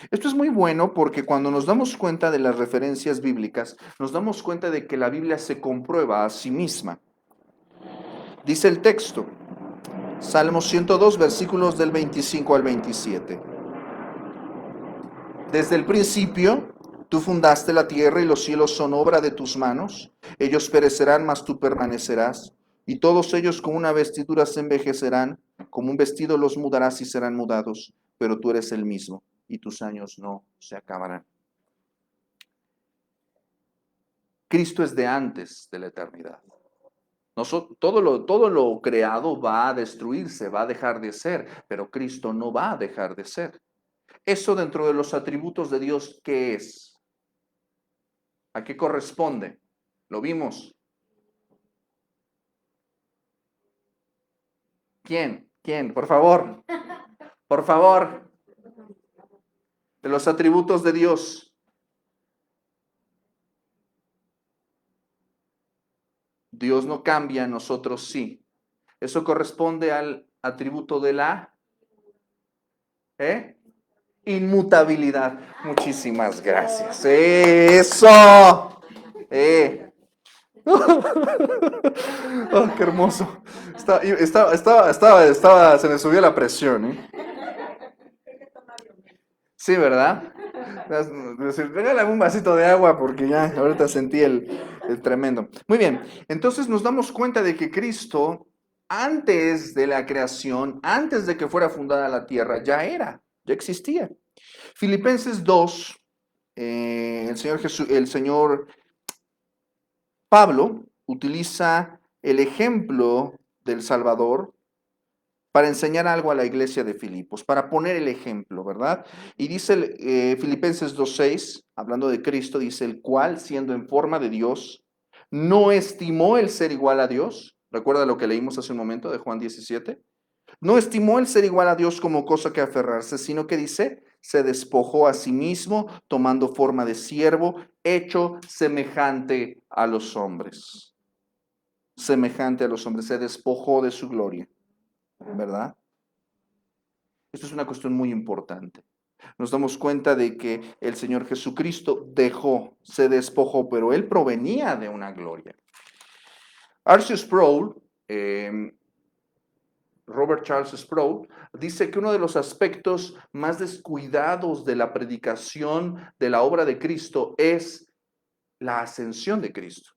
Esto es muy bueno porque cuando nos damos cuenta de las referencias bíblicas, nos damos cuenta de que la Biblia se comprueba a sí misma. Dice el texto, Salmo 102, versículos del 25 al 27. Desde el principio, tú fundaste la tierra y los cielos son obra de tus manos. Ellos perecerán, mas tú permanecerás. Y todos ellos con una vestidura se envejecerán, como un vestido los mudarás y serán mudados, pero tú eres el mismo y tus años no se acabarán. Cristo es de antes de la eternidad. Todo lo creado va a destruirse, va a dejar de ser, pero Cristo no va a dejar de ser. Eso dentro de los atributos de Dios, ¿qué es? ¿A qué corresponde? Lo vimos. ¿Quién? ¿Quién? Por favor. Por favor. De los atributos de Dios. Dios no cambia, nosotros sí. Eso corresponde al atributo de la inmutabilidad. Muchísimas gracias. Eso. Oh, qué hermoso. Se me subió la presión, ¿eh? Sí, ¿verdad? Regálame un vasito de agua porque ya ahorita sentí el tremendo. Muy bien, entonces nos damos cuenta de que Cristo, antes de la creación, antes de que fuera fundada la tierra, ya existía. Filipenses 2, el Señor Pablo utiliza el ejemplo del Salvador para enseñar algo a la iglesia de Filipos, para poner el ejemplo, ¿verdad? Y dice Filipenses 2:6, hablando de Cristo, dice, el cual, siendo en forma de Dios, no estimó el ser igual a Dios. ¿Recuerda lo que leímos hace un momento de Juan 17? No estimó el ser igual a Dios como cosa que aferrarse, sino que dice, se despojó a sí mismo, tomando forma de siervo, hecho semejante a los hombres. Semejante a los hombres, se despojó de su gloria, ¿verdad? Esto es una cuestión muy importante. Nos damos cuenta de que el Señor Jesucristo se despojó, pero Él provenía de una gloria. R.C. Sproul, Robert Charles Sproul, dice que uno de los aspectos más descuidados de la predicación de la obra de Cristo es la ascensión de Cristo.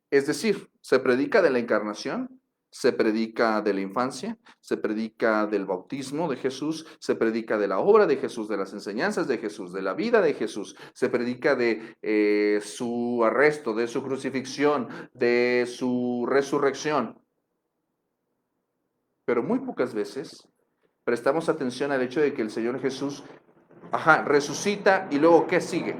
Es decir, se predica de la encarnación, Se predica de la infancia, se predica del bautismo de Jesús, se predica de la obra de Jesús, de las enseñanzas de Jesús, de la vida de Jesús, se predica de su arresto, de su crucifixión, de su resurrección. Pero muy pocas veces prestamos atención al hecho de que el Señor Jesús, resucita y luego ¿qué sigue?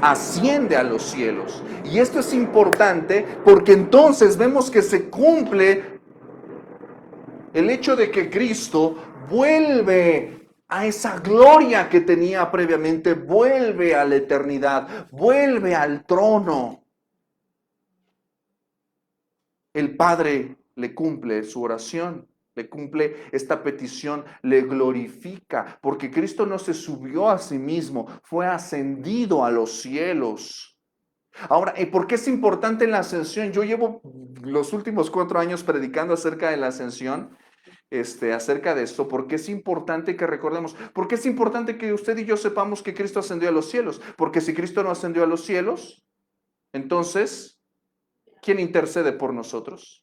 Asciende a los cielos. Y esto es importante porque entonces vemos que se cumple el hecho de que Cristo vuelve a esa gloria que tenía previamente, vuelve a la eternidad, vuelve al trono. El Padre le cumple su oración, le cumple esta petición, le glorifica, porque Cristo no se subió a sí mismo, fue ascendido a los cielos. Ahora, ¿por qué es importante la ascensión? Yo llevo los últimos 4 años predicando acerca de la ascensión, acerca de esto, porque es importante que recordemos, porque es importante que usted y yo sepamos que Cristo ascendió a los cielos, porque si Cristo no ascendió a los cielos, entonces, ¿quién intercede por nosotros?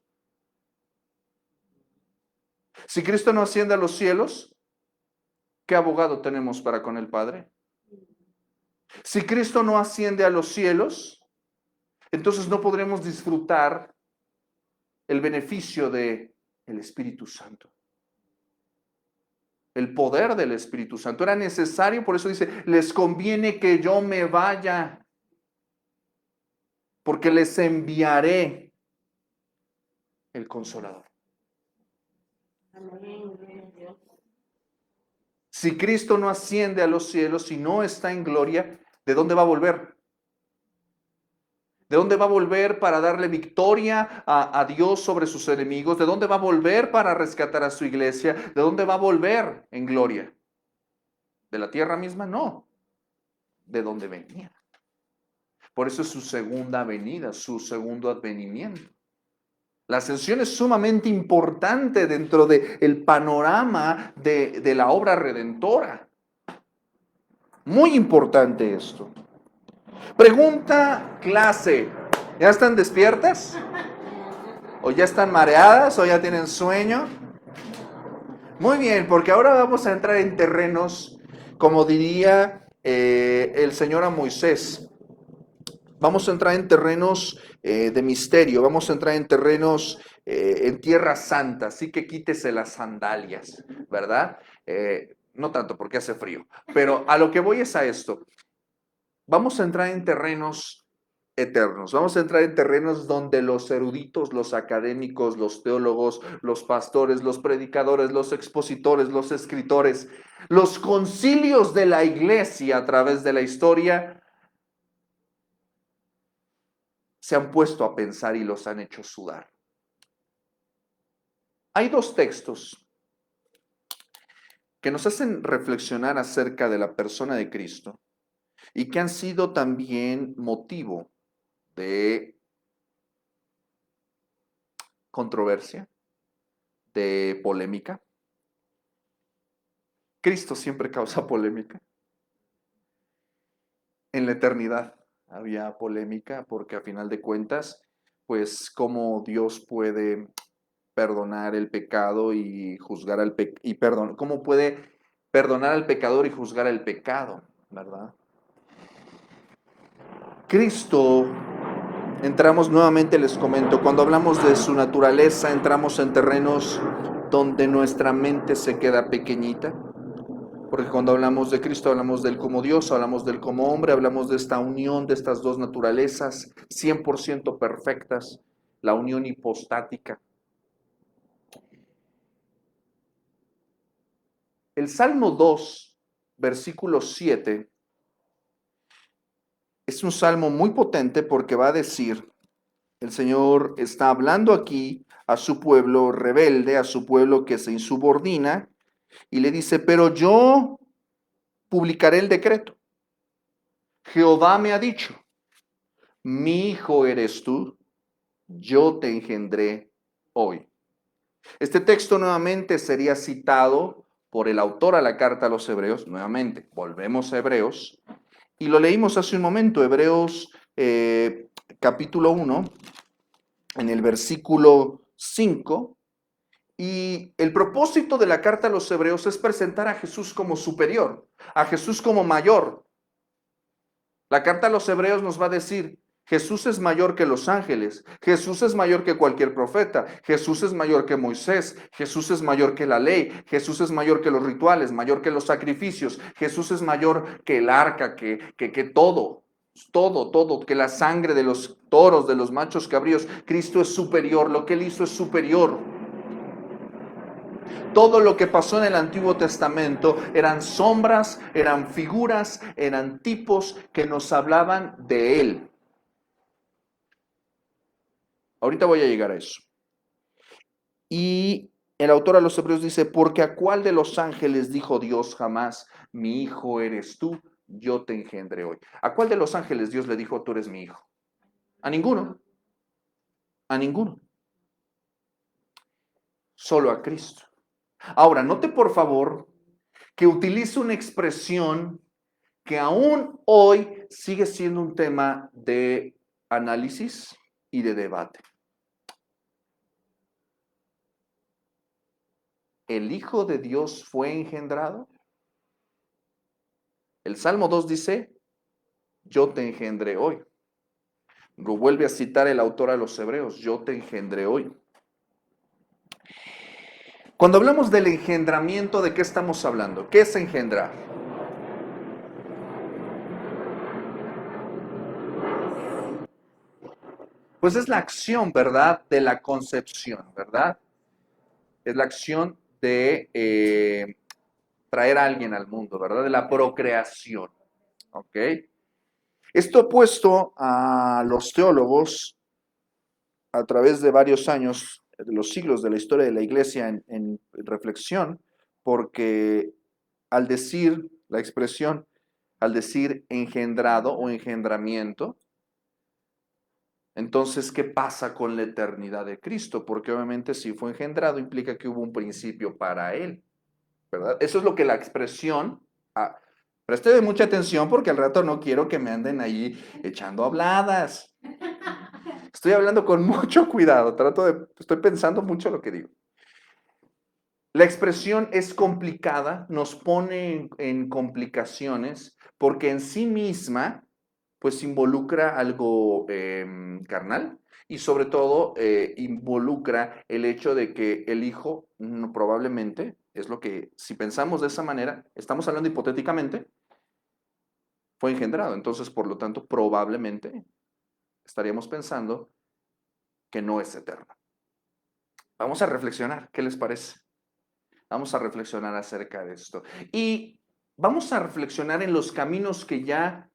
Si Cristo no asciende a los cielos, ¿qué abogado tenemos para con el Padre? Si Cristo no asciende a los cielos, entonces no podremos disfrutar el beneficio del Espíritu Santo. El poder del Espíritu Santo era necesario, por eso dice, les conviene que yo me vaya, porque les enviaré el Consolador. Si Cristo no asciende a los cielos y no está en gloria, ¿de dónde va a volver? ¿De dónde va a volver para darle victoria a Dios sobre sus enemigos? ¿De dónde va a volver para rescatar a su iglesia? ¿De dónde va a volver en gloria? ¿De la tierra misma? No. ¿De dónde venía? Por eso es su segunda venida, su segundo advenimiento. La ascensión es sumamente importante dentro del panorama de la obra redentora. Muy importante esto. Pregunta clase. ¿Ya están despiertas? ¿O ya están mareadas? ¿O ya tienen sueño? Muy bien, porque ahora vamos a entrar en terrenos, como diría el Señor a Moisés. Vamos a entrar en terrenos de misterio, vamos a entrar en terrenos en tierra santa, así que quítese las sandalias, ¿verdad? No tanto porque hace frío, pero a lo que voy es a esto. Vamos a entrar en terrenos eternos, vamos a entrar en terrenos donde los eruditos, los académicos, los teólogos, los pastores, los predicadores, los expositores, los escritores, los concilios de la iglesia a través de la historia, se han puesto a pensar y los han hecho sudar. Hay 2 textos que nos hacen reflexionar acerca de la persona de Cristo y que han sido también motivo de controversia, de polémica. Cristo siempre causa polémica. En la eternidad había polémica porque a final de cuentas, pues cómo Dios puede perdonar el pecado y juzgar al cómo puede perdonar al pecador y juzgar el pecado, ¿verdad? Cristo, entramos nuevamente, les comento, cuando hablamos de su naturaleza, entramos en terrenos donde nuestra mente se queda pequeñita, porque cuando hablamos de Cristo, hablamos de Él como Dios, hablamos de Él como hombre, hablamos de esta unión de estas 2 naturalezas 100% perfectas, la unión hipostática. El Salmo 2, versículo 7, es un salmo muy potente porque va a decir, el Señor está hablando aquí a su pueblo rebelde, a su pueblo que se insubordina, y le dice, pero yo publicaré el decreto. Jehová me ha dicho, mi hijo eres tú, yo te engendré hoy. Este texto nuevamente sería citado por el autor a la carta a los Hebreos, nuevamente, volvemos a Hebreos, y lo leímos hace un momento, Hebreos capítulo 1, en el versículo 5. Y el propósito de la carta a los hebreos es presentar a Jesús como superior, a Jesús como mayor. La carta a los hebreos nos va a decir, Jesús es mayor que los ángeles, Jesús es mayor que cualquier profeta, Jesús es mayor que Moisés, Jesús es mayor que la ley, Jesús es mayor que los rituales, mayor que los sacrificios, Jesús es mayor que el arca, que todo, que la sangre de los toros, de los machos cabríos. Cristo es superior, lo que Él hizo es superior. Todo lo que pasó en el Antiguo Testamento eran sombras, eran figuras, eran tipos que nos hablaban de Él. Ahorita voy a llegar a eso. Y el autor a los Hebreos dice, porque a cuál de los ángeles dijo Dios jamás, mi hijo eres tú, yo te engendré hoy. ¿A cuál de los ángeles Dios le dijo, tú eres mi hijo? A ninguno. A ninguno. Solo a Cristo. Ahora, note por favor que utiliza una expresión que aún hoy sigue siendo un tema de análisis y de debate. ¿El Hijo de Dios fue engendrado? El Salmo 2 dice, yo te engendré hoy. Lo vuelve a citar el autor a los Hebreos, yo te engendré hoy. Cuando hablamos del engendramiento, ¿de qué estamos hablando? ¿Qué es engendrar? Pues es la acción, ¿verdad? De la concepción, ¿verdad? Es la acción de traer a alguien al mundo, ¿verdad? De la procreación, ¿ok? Esto puesto a los teólogos a través de varios años, de los siglos de la historia de la iglesia en reflexión, porque al decir la expresión, al decir engendrado o engendramiento, entonces, ¿qué pasa con la eternidad de Cristo? Porque obviamente si fue engendrado implica que hubo un principio para él, ¿verdad? Eso es lo que la expresión... preste mucha atención porque al rato no quiero que me anden ahí echando habladas. Estoy hablando con mucho cuidado, estoy pensando mucho lo que digo. La expresión es complicada, nos pone en complicaciones porque en sí misma pues involucra algo carnal y sobre todo involucra el hecho de que el hijo probablemente, es lo que, si pensamos de esa manera, estamos hablando hipotéticamente, fue engendrado. Entonces, por lo tanto, probablemente estaríamos pensando que no es eterno. Vamos a reflexionar, ¿qué les parece? Vamos a reflexionar acerca de esto. Y vamos a reflexionar en los caminos que ya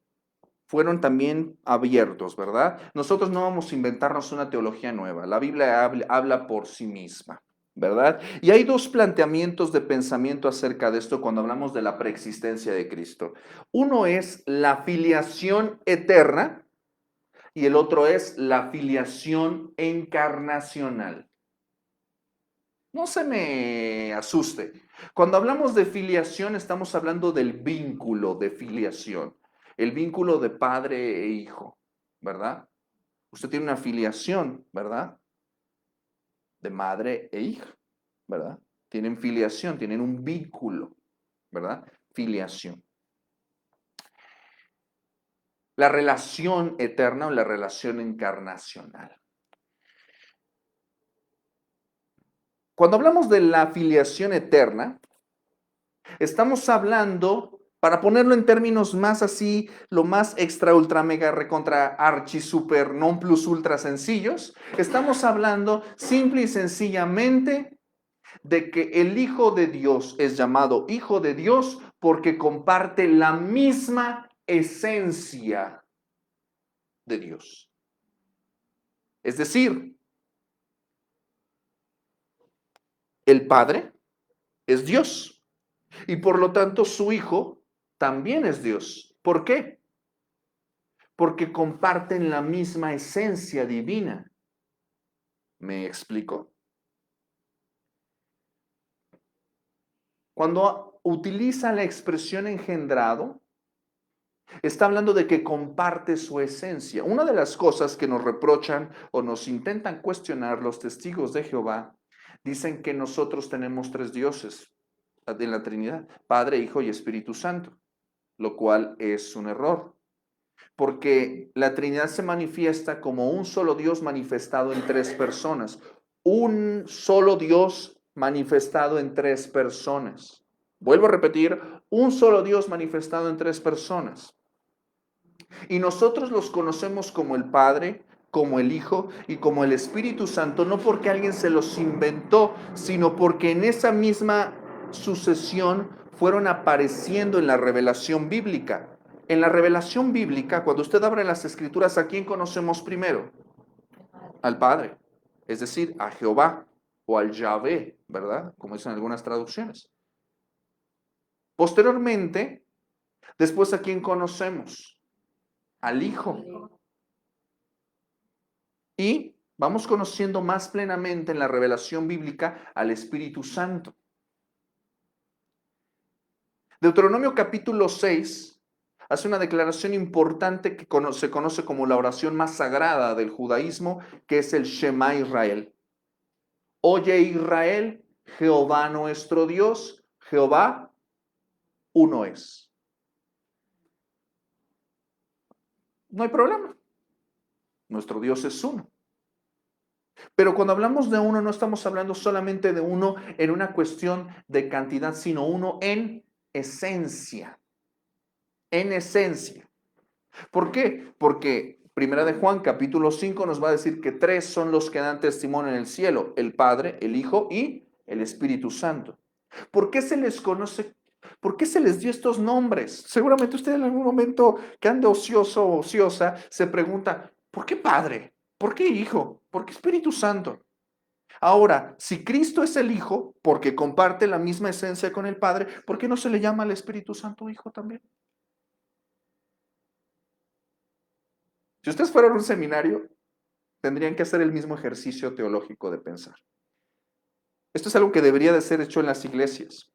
fueron también abiertos, ¿verdad? Nosotros no vamos a inventarnos una teología nueva. La Biblia habla por sí misma, ¿verdad? Y hay dos planteamientos de pensamiento acerca de esto cuando hablamos de la preexistencia de Cristo. Uno es la filiación eterna y el otro es la filiación encarnacional. No se me asuste. Cuando hablamos de filiación, estamos hablando del vínculo de filiación, el vínculo de padre e hijo, ¿verdad? Usted tiene una filiación, ¿verdad? De madre e hija, ¿verdad? Tienen filiación, tienen un vínculo, ¿verdad? Filiación. La relación eterna o la relación encarnacional. Cuando hablamos de la filiación eterna, estamos hablando, para ponerlo en términos más así, lo más extra, ultra, mega, recontra, archi, super, non plus, ultra sencillos, estamos hablando simple y sencillamente de que el Hijo de Dios es llamado Hijo de Dios porque comparte la misma esencia de Dios. Es decir, el Padre es Dios y por lo tanto su Hijo también es Dios. ¿Por qué? Porque comparten la misma esencia divina. ¿Me explico? Cuando utiliza la expresión engendrado, Está hablando de que comparte su esencia. Una de las cosas que nos reprochan o nos intentan cuestionar los testigos de Jehová, dicen que nosotros tenemos tres dioses en la Trinidad, Padre, Hijo y Espíritu Santo, lo cual es un error, porque la Trinidad se manifiesta como un solo Dios manifestado en tres personas, un solo Dios manifestado en tres personas. Vuelvo a repetir, un solo Dios manifestado en tres personas. Y nosotros los conocemos como el Padre, como el Hijo y como el Espíritu Santo, no porque alguien se los inventó, sino porque en esa misma sucesión fueron apareciendo en la revelación bíblica. En la revelación bíblica, cuando usted abre las Escrituras, ¿a quién conocemos primero? Al Padre, es decir, a Jehová o al Yahvé, ¿verdad? Como dicen algunas traducciones. Posteriormente, después, ¿a quién conocemos? Al Hijo. Y vamos conociendo más plenamente en la revelación bíblica al Espíritu Santo. Deuteronomio capítulo 6 hace una declaración importante que se conoce como la oración más sagrada del judaísmo, que es el Shema Israel. Oye Israel, Jehová nuestro Dios, Jehová uno es. No hay problema. Nuestro Dios es uno. Pero cuando hablamos de uno, no estamos hablando solamente de uno en una cuestión de cantidad, sino uno en esencia. En esencia. ¿Por qué? Porque Primera de Juan, capítulo 5, nos va a decir que tres son los que dan testimonio en el cielo: el Padre, el Hijo y el Espíritu Santo. ¿Por qué se les conoce? ¿Por qué se les dio estos nombres? Seguramente usted en algún momento que ande ocioso o ociosa se pregunta, ¿por qué Padre? ¿Por qué Hijo? ¿Por qué Espíritu Santo? Ahora, si Cristo es el Hijo, porque comparte la misma esencia con el Padre, ¿por qué no se le llama al Espíritu Santo Hijo también? Si ustedes fueran a un seminario, tendrían que hacer el mismo ejercicio teológico de pensar. Esto es algo que debería de ser hecho en las iglesias,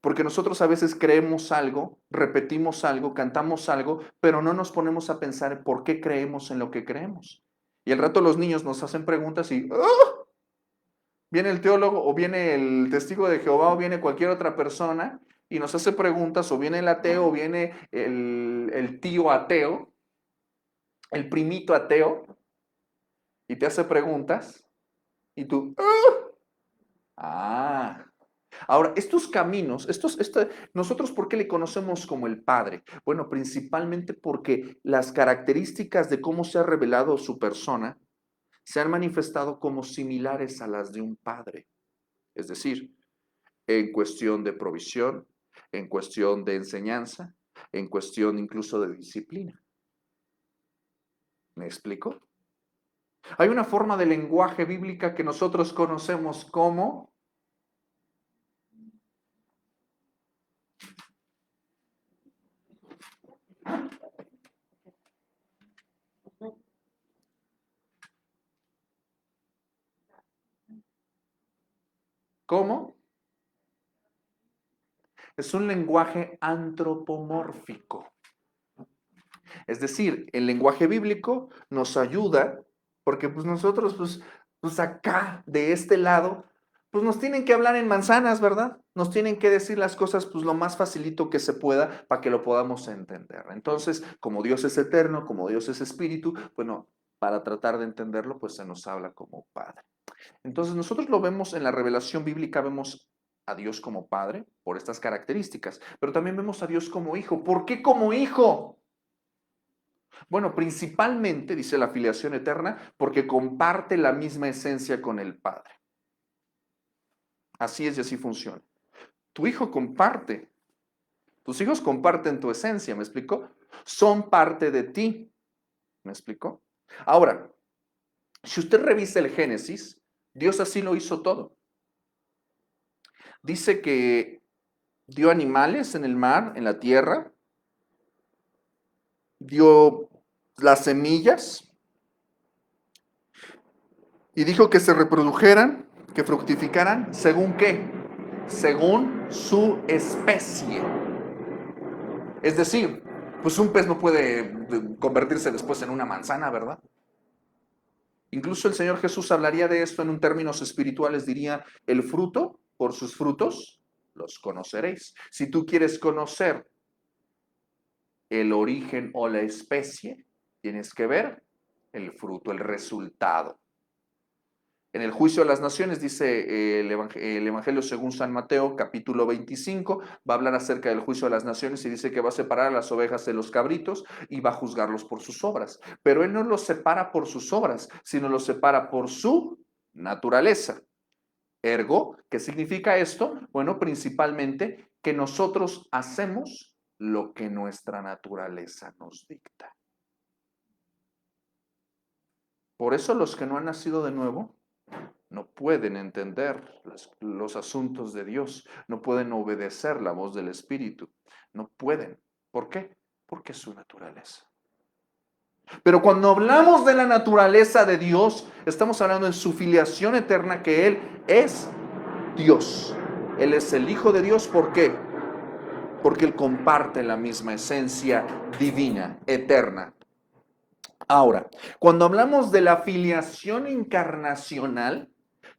porque nosotros a veces creemos algo, repetimos algo, cantamos algo, pero no nos ponemos a pensar por qué creemos en lo que creemos. Y al rato los niños nos hacen preguntas y ¡ah! Viene el teólogo o viene el testigo de Jehová o viene cualquier otra persona y nos hace preguntas, o viene el ateo o viene el tío ateo, el primito ateo, y te hace preguntas y tú, ¡ah! Ahora, estos caminos, nosotros, ¿por qué le conocemos como el Padre? Bueno, principalmente porque las características de cómo se ha revelado su persona se han manifestado como similares a las de un padre. Es decir, en cuestión de provisión, en cuestión de enseñanza, en cuestión incluso de disciplina. ¿Me explico? Hay una forma de lenguaje bíblica que nosotros conocemos como ¿cómo? Es un lenguaje antropomórfico. Es decir, el lenguaje bíblico nos ayuda porque pues nosotros pues acá de este lado pues nos tienen que hablar en manzanas, ¿verdad? Nos tienen que decir las cosas pues lo más facilito que se pueda para que lo podamos entender. Entonces, como Dios es eterno, como Dios es espíritu, bueno, para tratar de entenderlo pues se nos habla como Padre. Entonces nosotros lo vemos en la revelación bíblica, vemos a Dios como Padre por estas características, pero también vemos a Dios como Hijo. ¿Por qué como Hijo? Bueno, principalmente, dice la filiación eterna, porque comparte la misma esencia con el Padre. Así es y así funciona. Tu hijo comparte, tus hijos comparten tu esencia, ¿me explico? Son parte de ti, ¿me explico? Ahora, si usted revisa el Génesis, Dios así lo hizo todo. Dice que dio animales en el mar, en la tierra, dio las semillas y dijo que se reprodujeran, que fructificaran, ¿según qué? Según su especie. Es decir, Pues un pez no puede convertirse después en una manzana, ¿verdad? Incluso el Señor Jesús hablaría de esto en un términos espirituales, diría, el fruto, por sus frutos, los conoceréis. Si tú quieres conocer el origen o la especie, tienes que ver el fruto, el resultado. En el juicio de las naciones, dice el Evangelio según San Mateo, capítulo 25, va a hablar acerca del juicio de las naciones y dice que va a separar a las ovejas de los cabritos y va a juzgarlos por sus obras. Pero Él no los separa por sus obras, sino los separa por su naturaleza. Ergo, ¿qué significa esto? Bueno, principalmente que nosotros hacemos lo que nuestra naturaleza nos dicta. Por eso los que no han nacido de nuevo no pueden entender los asuntos de Dios, no pueden obedecer la voz del Espíritu, no pueden. ¿Por qué? Porque es su naturaleza. Pero cuando hablamos de la naturaleza de Dios, estamos hablando en su filiación eterna, que Él es Dios. Él es el Hijo de Dios, ¿por qué? Porque Él comparte la misma esencia divina, eterna. Ahora, cuando hablamos de la filiación encarnacional,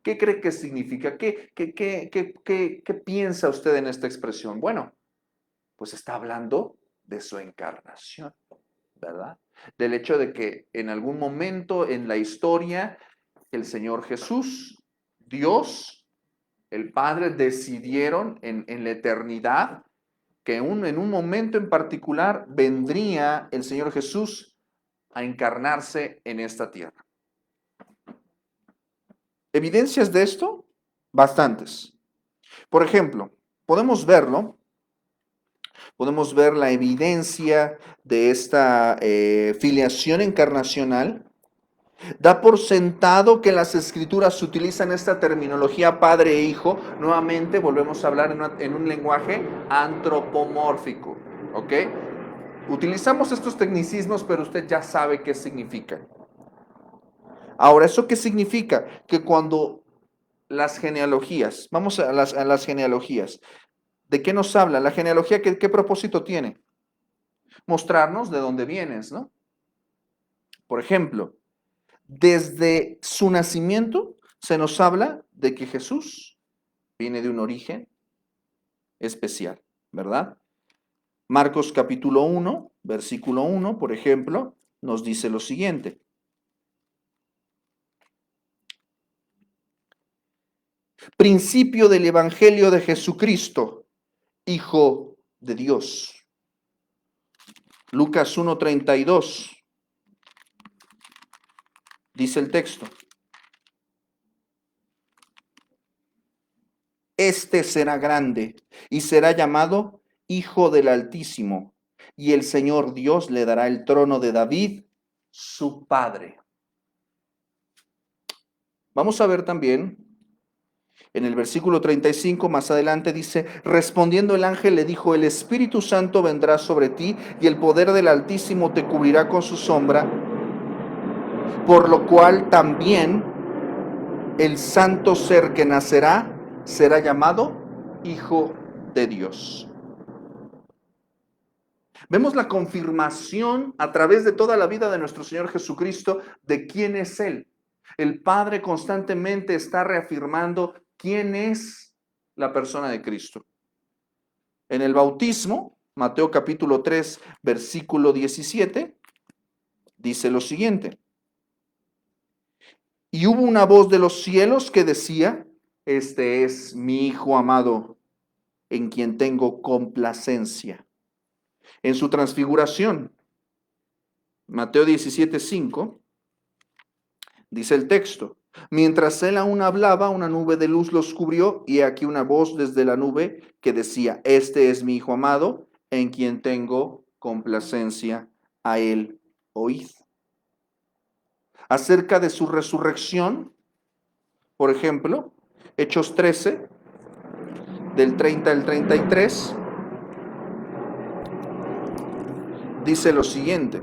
¿qué cree que significa? ¿Qué piensa usted en esta expresión? Bueno, pues está hablando de su encarnación, ¿verdad? Del hecho de que en algún momento en la historia, el Señor Jesús, Dios, el Padre, decidieron en la eternidad que en un momento en particular vendría el Señor Jesús a encarnarse en esta tierra. ¿Evidencias de esto? Bastantes. Por ejemplo, podemos ver la evidencia de esta filiación encarnacional. Da por sentado que las escrituras utilizan esta terminología padre e hijo. Nuevamente volvemos a hablar en un lenguaje antropomórfico, ¿ok? Utilizamos estos tecnicismos, pero usted ya sabe qué significan. Ahora, ¿eso qué significa? Que cuando las genealogías, vamos a las genealogías, ¿de qué nos habla? La genealogía, ¿qué propósito tiene? Mostrarnos de dónde vienes, ¿no? Por ejemplo, desde su nacimiento se nos habla de que Jesús viene de un origen especial, ¿verdad? Marcos capítulo 1, versículo 1, por ejemplo, nos dice lo siguiente. Principio del Evangelio de Jesucristo, Hijo de Dios. Lucas 1:32. Dice el texto. Este será grande y será llamado Hijo del Altísimo, y el Señor Dios le dará el trono de David, su padre. Vamos a ver también en el versículo 35, más adelante dice, respondiendo el ángel le dijo, el Espíritu Santo vendrá sobre ti y el poder del Altísimo te cubrirá con su sombra, por lo cual también el santo ser que nacerá será llamado Hijo de Dios. Vemos la confirmación a través de toda la vida de nuestro Señor Jesucristo de quién es Él. El Padre constantemente está reafirmando quién es la persona de Cristo. En el bautismo, Mateo capítulo 3, versículo 17, dice lo siguiente. Y hubo una voz de los cielos que decía, este es mi Hijo amado, en quien tengo complacencia. En su transfiguración, Mateo 17:5, dice el texto, mientras él aún hablaba, una nube de luz los cubrió y aquí una voz desde la nube que decía, este es mi Hijo amado, en quien tengo complacencia, a él oíd. Acerca de su resurrección, por ejemplo, Hechos 13, del 30 al 33, dice lo siguiente.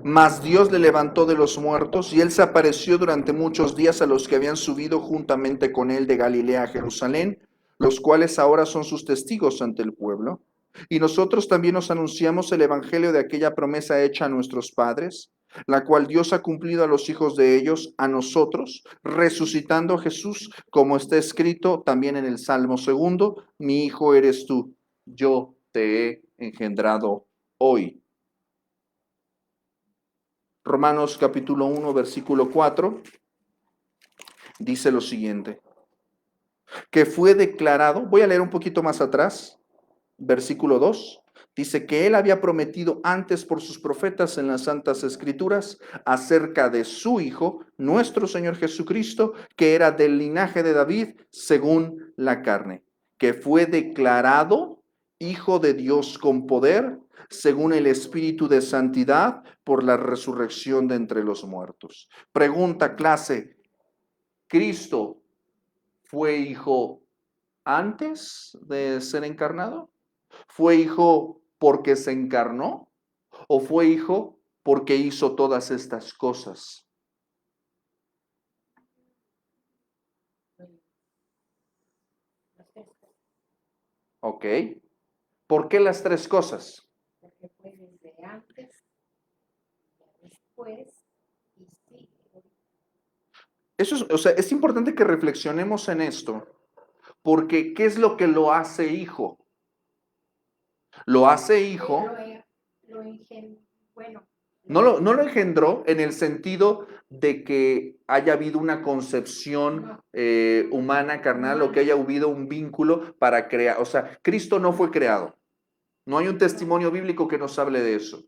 Mas Dios le levantó de los muertos y él se apareció durante muchos días a los que habían subido juntamente con él de Galilea a Jerusalén, los cuales ahora son sus testigos ante el pueblo. Y nosotros también os anunciamos el evangelio de aquella promesa hecha a nuestros padres, la cual Dios ha cumplido a los hijos de ellos, a nosotros, resucitando a Jesús, como está escrito también en el Salmo segundo, mi hijo eres tú, yo te he engendrado hoy. Romanos capítulo 1, versículo 4, dice lo siguiente, que fue declarado, voy a leer un poquito más atrás, versículo 2, dice que él había prometido antes por sus profetas en las Santas Escrituras acerca de su Hijo, nuestro Señor Jesucristo, que era del linaje de David según la carne, que fue declarado Hijo de Dios con poder, según el Espíritu de Santidad, por la resurrección de entre los muertos. Pregunta clase, ¿Cristo fue hijo antes de ser encarnado? ¿Fue hijo porque se encarnó? ¿O fue hijo porque hizo todas estas cosas? ¿Ok? ¿Por qué las tres cosas? Porque fue desde antes, después y sí. Eso es, o sea, es importante que reflexionemos en esto, porque ¿qué es lo que lo hace hijo? Lo hace hijo, Bueno, no lo engendró en el sentido de que haya habido una concepción humana, carnal, o que haya habido un vínculo para crear. O sea, Cristo no fue creado. No hay un testimonio bíblico que nos hable de eso.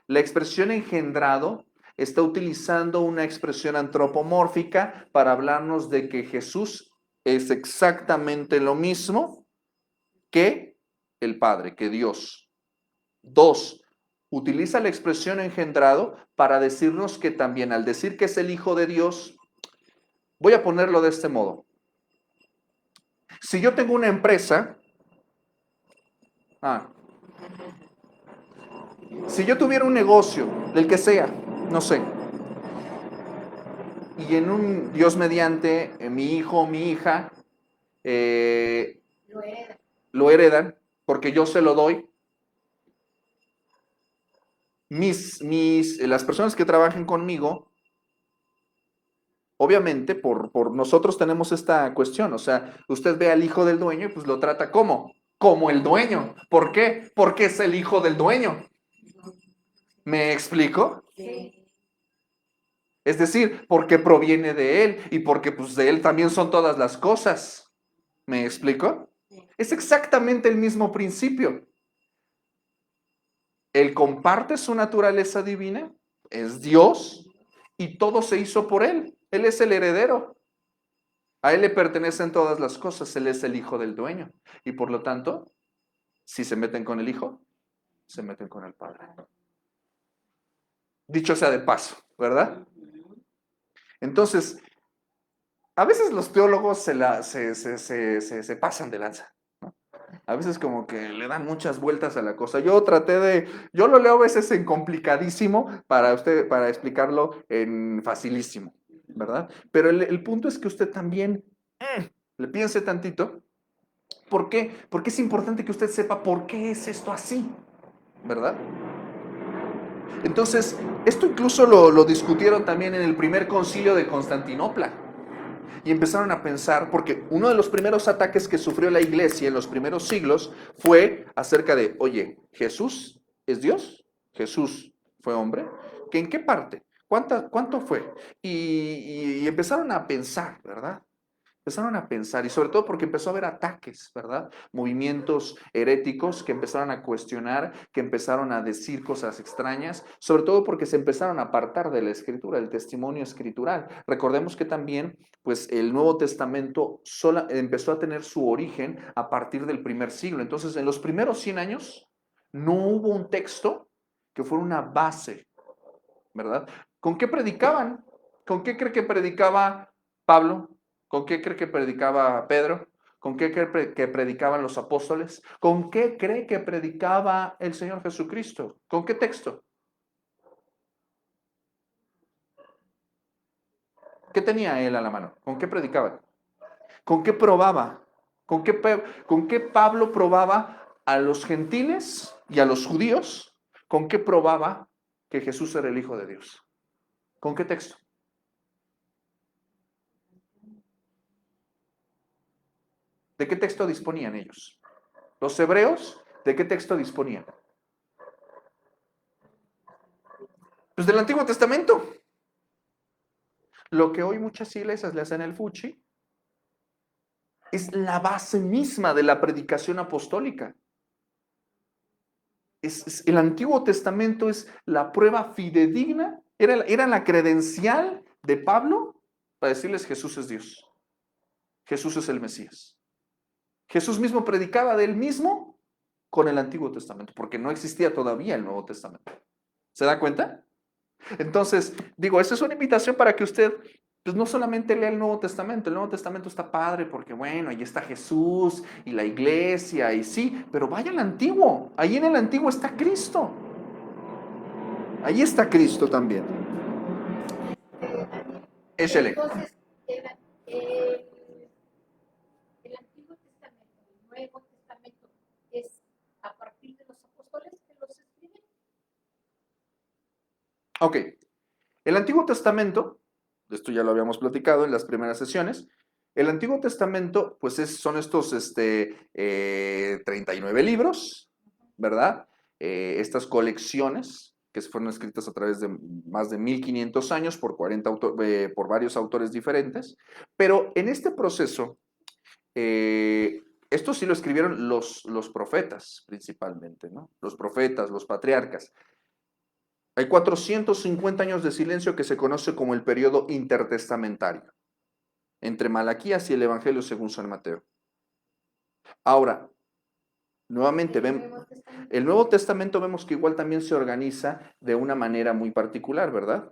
La expresión engendrado está utilizando una expresión antropomórfica para hablarnos de que Jesús es exactamente lo mismo que el Padre, que Dios. Dos, utiliza la expresión engendrado para decirnos que también al decir que es el Hijo de Dios, voy a ponerlo de este modo. Si yo tengo una empresa, si yo tuviera un negocio, del que sea, no sé, y en un Dios mediante, mi hijo o mi hija lo hereda. lo heredan, porque yo se lo doy, las personas que trabajen conmigo, obviamente por nosotros tenemos esta cuestión, o sea, usted ve al hijo del dueño y pues lo trata como el dueño. ¿Por qué? Porque es el hijo del dueño. ¿Me explico? Sí. Es decir, porque proviene de él y porque pues de él también son todas las cosas. ¿Me explico? Es exactamente el mismo principio. Él comparte su naturaleza divina, es Dios y todo se hizo por él. Él es el heredero. A él le pertenecen todas las cosas. Él es el hijo del dueño. Y por lo tanto, si se meten con el hijo, se meten con el padre. Dicho sea de paso, ¿verdad? Entonces, a veces los teólogos se pasan de lanza. ¿No? A veces como que le dan muchas vueltas a la cosa. Yo lo leo a veces en complicadísimo para explicarlo en facilísimo, ¿verdad? Pero el punto es que usted también le piense tantito. ¿Por qué? Porque es importante que usted sepa por qué es esto así, ¿verdad? Entonces, esto incluso lo discutieron también en el primer concilio de Constantinopla. Y empezaron a pensar, porque uno de los primeros ataques que sufrió la iglesia en los primeros siglos fue acerca de, oye, ¿Jesús es Dios? ¿Jesús fue hombre? ¿Que en qué parte? ¿Cuánto fue? Y empezaron a pensar, ¿verdad? Empezaron a pensar, y sobre todo porque empezó a haber ataques, ¿verdad? Movimientos heréticos que empezaron a cuestionar, que empezaron a decir cosas extrañas, sobre todo porque se empezaron a apartar de la escritura, del testimonio escritural. Recordemos que también, pues, el Nuevo Testamento empezó a tener su origen a partir del primer siglo. Entonces, en los primeros 100 años, no hubo un texto que fuera una base, ¿verdad? ¿Con qué predicaban? ¿Con qué cree que predicaba Pablo? ¿Con qué cree que predicaba Pedro? ¿Con qué cree que predicaban los apóstoles? ¿Con qué cree que predicaba el Señor Jesucristo? ¿Con qué texto? ¿Qué tenía él a la mano? ¿Con qué predicaba? ¿Con qué probaba? ¿Con qué Pablo probaba a los gentiles y a los judíos, ¿con qué probaba que Jesús era el Hijo de Dios? ¿Con qué texto? ¿De qué texto disponían ellos? Los hebreos, ¿de qué texto disponían? Pues del Antiguo Testamento. Lo que hoy muchas iglesias le hacen el fuchi es la base misma de la predicación apostólica. El Antiguo Testamento es la prueba fidedigna, era la credencial de Pablo para decirles Jesús es Dios, Jesús es el Mesías. Jesús mismo predicaba de él mismo con el Antiguo Testamento, porque no existía todavía el Nuevo Testamento. ¿Se da cuenta? Entonces, digo, esa es una invitación para que usted, pues no solamente lea el Nuevo Testamento está padre porque, bueno, ahí está Jesús y la iglesia y sí, pero vaya al Antiguo, ahí en el Antiguo está Cristo. Ahí está Cristo también. Échele. Entonces, el Antiguo Testamento, el Nuevo Testamento, es a partir de los apóstoles que los escriben. Ok, el Antiguo Testamento, esto ya lo habíamos platicado en las primeras sesiones, el Antiguo Testamento, pues son estos 39 libros, ¿verdad? Estas colecciones que fueron escritas a través de más de 1500 años por, por varios autores diferentes, pero en este proceso, esto sí lo escribieron los profetas principalmente, ¿no? Los profetas, los patriarcas. Hay 450 años de silencio que se conoce como el periodo intertestamentario, entre Malaquías y el Evangelio según San Mateo. Ahora, nuevamente, el Nuevo Testamento vemos que igual también se organiza de una manera muy particular, ¿verdad?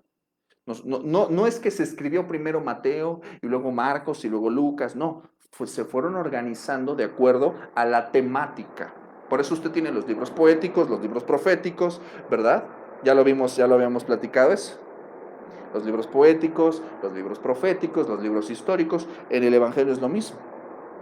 No es que se escribió primero Mateo y luego Marcos y luego Lucas, no, pues se fueron organizando de acuerdo a la temática. Por eso usted tiene los libros poéticos, los libros proféticos, ¿verdad? Ya lo vimos, ya lo habíamos platicado eso. Los libros poéticos, los libros proféticos, los libros históricos. En el Evangelio es lo mismo,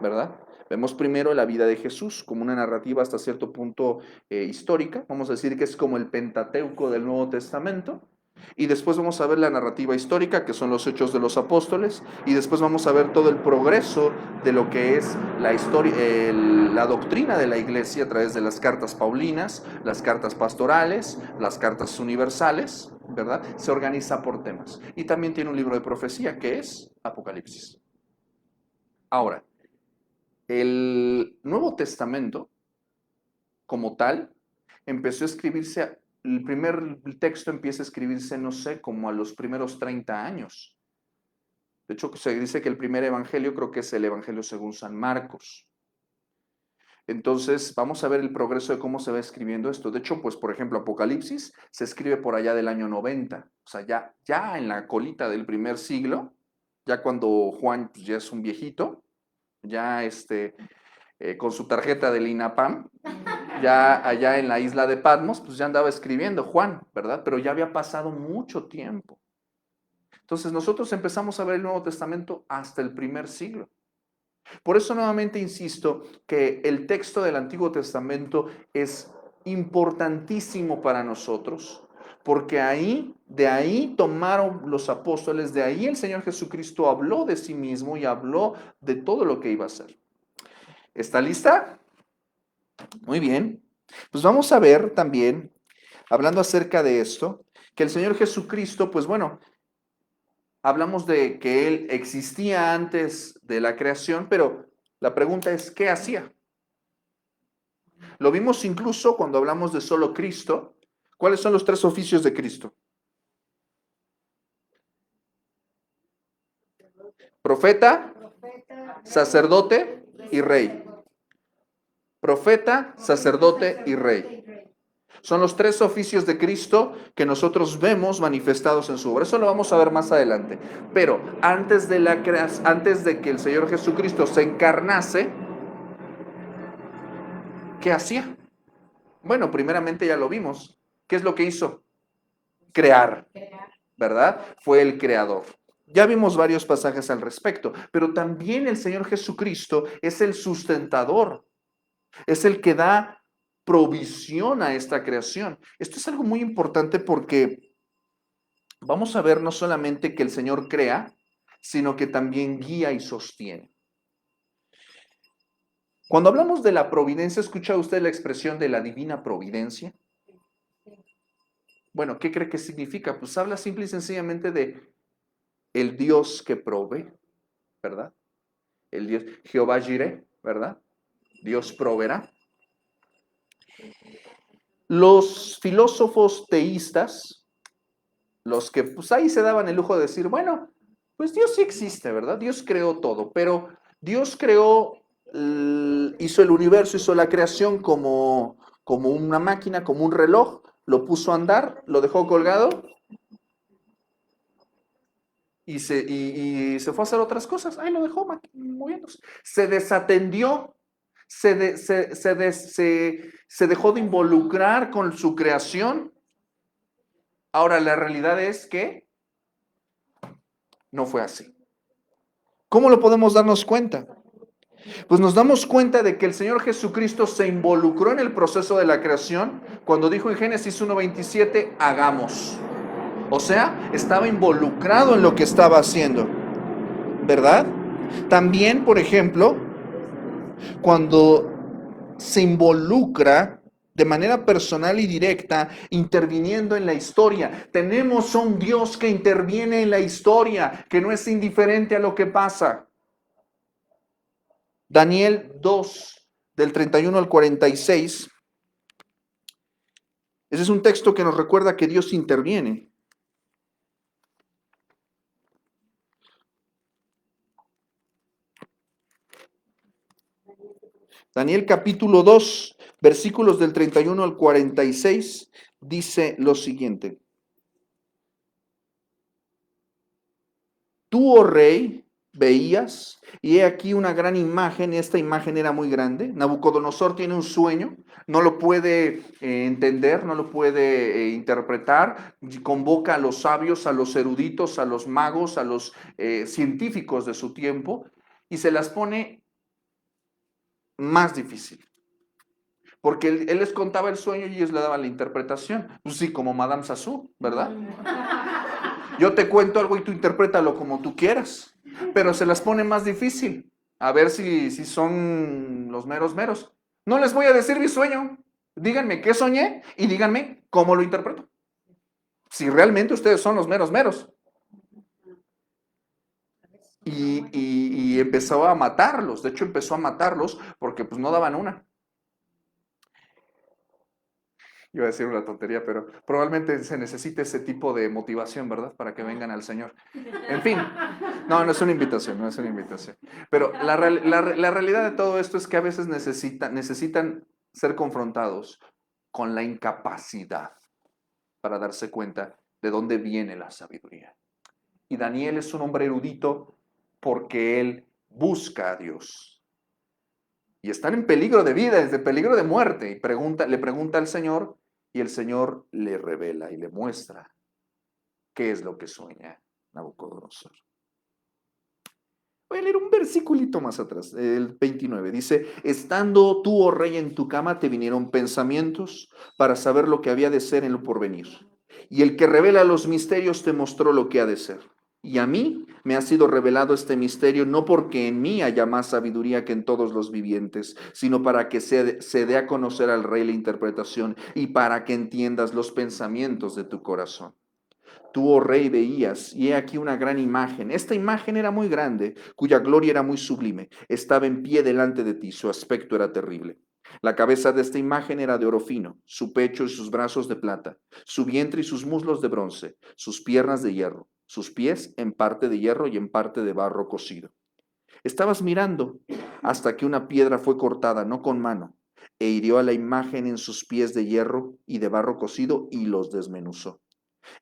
¿verdad? Vemos primero la vida de Jesús como una narrativa hasta cierto punto histórica. Vamos a decir que es como el Pentateuco del Nuevo Testamento. Y después vamos a ver la narrativa histórica, que son los Hechos de los Apóstoles, y después vamos a ver todo el progreso de lo que es la historia, la doctrina de la iglesia a través de las cartas paulinas, las cartas pastorales, las cartas universales, ¿verdad? Se organiza por temas. Y también tiene un libro de profecía que es Apocalipsis. Ahora, el Nuevo Testamento, como tal, empezó a escribirse. El primer texto empieza a escribirse, no sé, como a los primeros 30 años. De hecho, se dice que el primer evangelio creo que es el Evangelio según San Marcos. Entonces, vamos a ver el progreso de cómo se va escribiendo esto. De hecho, pues, por ejemplo, Apocalipsis se escribe por allá del año 90. O sea, ya en la colita del primer siglo, ya cuando Juan pues, ya es un viejito, ya con su tarjeta del INAPAM, ya allá en la isla de Patmos, pues ya andaba escribiendo Juan, ¿verdad? Pero ya había pasado mucho tiempo. Entonces nosotros empezamos a ver el Nuevo Testamento hasta el primer siglo. Por eso nuevamente insisto que el texto del Antiguo Testamento es importantísimo para nosotros, porque de ahí tomaron los apóstoles, de ahí el Señor Jesucristo habló de sí mismo y habló de todo lo que iba a hacer. ¿Está lista? Muy bien. Pues vamos a ver también, hablando acerca de esto, que el Señor Jesucristo, pues bueno, hablamos de que Él existía antes de la creación, pero la pregunta es, ¿qué hacía? Lo vimos incluso cuando hablamos de solo Cristo. ¿Cuáles son los 3 oficios de Cristo? Profeta, sacerdote y rey. Profeta, sacerdote y rey. Son los 3 oficios de Cristo que nosotros vemos manifestados en su obra. Eso lo vamos a ver más adelante. Pero antes de que el Señor Jesucristo se encarnase, ¿qué hacía? Bueno, primeramente ya lo vimos. ¿Qué es lo que hizo? Crear, ¿verdad? Fue el creador. Ya vimos varios pasajes al respecto, pero también el Señor Jesucristo es el sustentador. Es el que da provisión a esta creación. Esto es algo muy importante porque vamos a ver no solamente que el Señor crea, sino que también guía y sostiene. Cuando hablamos de la providencia, ¿ha escuchado usted la expresión de la divina providencia? Bueno, ¿qué cree que significa? Pues habla simple y sencillamente de el Dios que provee, ¿verdad? El Dios, Jehová Jireh, ¿verdad? Dios proveerá. Los filósofos teístas, los que pues ahí se daban el lujo de decir, bueno, pues Dios sí existe, ¿verdad? Dios creó todo, pero Dios creó, hizo el universo, hizo la creación como una máquina, como un reloj, lo puso a andar, lo dejó colgado y se fue a hacer otras cosas. Ahí lo dejó moviéndose. Se desatendió, se dejó de involucrar con su creación. Ahora, la realidad es que no fue así. ¿Cómo lo podemos darnos cuenta? Pues nos damos cuenta de que el Señor Jesucristo se involucró en el proceso de la creación cuando dijo en Génesis 1:27, hagamos. O sea, estaba involucrado en lo que estaba haciendo, ¿verdad? También, por ejemplo, cuando se involucra de manera personal y directa, interviniendo en la historia. Tenemos un Dios que interviene en la historia, que no es indiferente a lo que pasa. Daniel 2, del 31 al 46. Ese es un texto que nos recuerda que Dios interviene. Daniel capítulo 2, versículos del 31 al 46, dice lo siguiente. Tú, oh rey, veías, y he aquí una gran imagen, esta imagen era muy grande. Nabucodonosor tiene un sueño, no lo puede entender, no lo puede interpretar, y convoca a los sabios, a los eruditos, a los magos, a los científicos de su tiempo, y se las pone más difícil. Porque él les contaba el sueño y ellos le daban la interpretación. Pues sí, como Madame Sassou, ¿verdad? Yo te cuento algo y tú interprétalo como tú quieras, pero se las pone más difícil. A ver si son los meros meros. No les voy a decir mi sueño. Díganme qué soñé y díganme cómo lo interpreto. Si realmente ustedes son los meros meros. Y empezó a matarlos. De hecho, empezó a matarlos porque pues no daban una. Iba a decir una tontería, pero probablemente se necesite ese tipo de motivación, ¿verdad? Para que vengan al Señor. En fin, no es una invitación, no es una invitación. Pero la realidad de todo esto es que a veces necesitan ser confrontados con la incapacidad para darse cuenta de dónde viene la sabiduría. Y Daniel es un hombre erudito porque él busca a Dios. Y están en peligro de vida, es de peligro de muerte. Y le pregunta al Señor, y el Señor le revela y le muestra qué es lo que sueña Nabucodonosor. Voy a leer un versiculito más atrás, el 29. Dice, estando tú, oh rey, en tu cama, te vinieron pensamientos para saber lo que había de ser en lo porvenir. Y el que revela los misterios te mostró lo que ha de ser. Y a mí me ha sido revelado este misterio, no porque en mí haya más sabiduría que en todos los vivientes, sino para que se dé a conocer al rey la interpretación y para que entiendas los pensamientos de tu corazón. Tú, oh rey, veías, y he aquí una gran imagen. Esta imagen era muy grande, cuya gloria era muy sublime. Estaba en pie delante de ti, su aspecto era terrible. La cabeza de esta imagen era de oro fino, su pecho y sus brazos de plata, su vientre y sus muslos de bronce, sus piernas de hierro, sus pies en parte de hierro y en parte de barro cocido. Estabas mirando hasta que una piedra fue cortada, no con mano, e hirió a la imagen en sus pies de hierro y de barro cocido y los desmenuzó.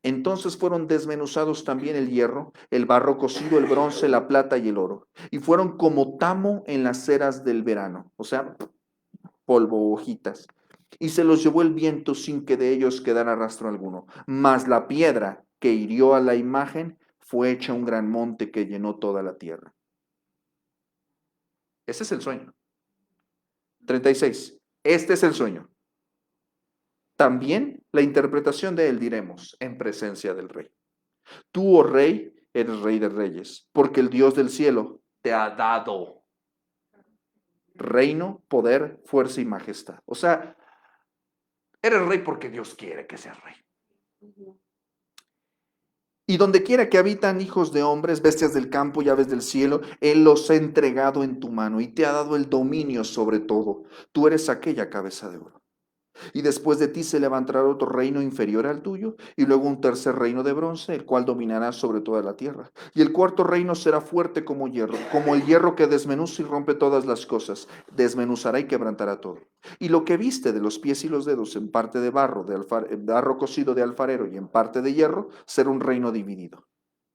Entonces fueron desmenuzados también el hierro, el barro cocido, el bronce, la plata y el oro, y fueron como tamo en las ceras del verano, o sea, polvo, hojitas, y se los llevó el viento sin que de ellos quedara rastro alguno. Mas la piedra que hirió a la imagen fue hecha un gran monte que llenó toda la tierra. Ese es el sueño. 36. Este es el sueño. También la interpretación de él diremos en presencia del rey. Tú, oh rey, eres rey de reyes, porque el Dios del cielo te ha dado reino, poder, fuerza y majestad. O sea, eres rey porque Dios quiere que seas rey. Y donde quiera que habitan hijos de hombres, bestias del campo y aves del cielo, Él los ha entregado en tu mano y te ha dado el dominio sobre todo. Tú eres aquella cabeza de oro. Y después de ti se levantará otro reino inferior al tuyo, y luego un tercer reino de bronce, el cual dominará sobre toda la tierra. Y el cuarto reino será fuerte como el hierro que desmenuza y rompe todas las cosas, desmenuzará y quebrantará todo. Y lo que viste de los pies y los dedos en parte de barro, barro cocido de alfarero y en parte de hierro, será un reino dividido.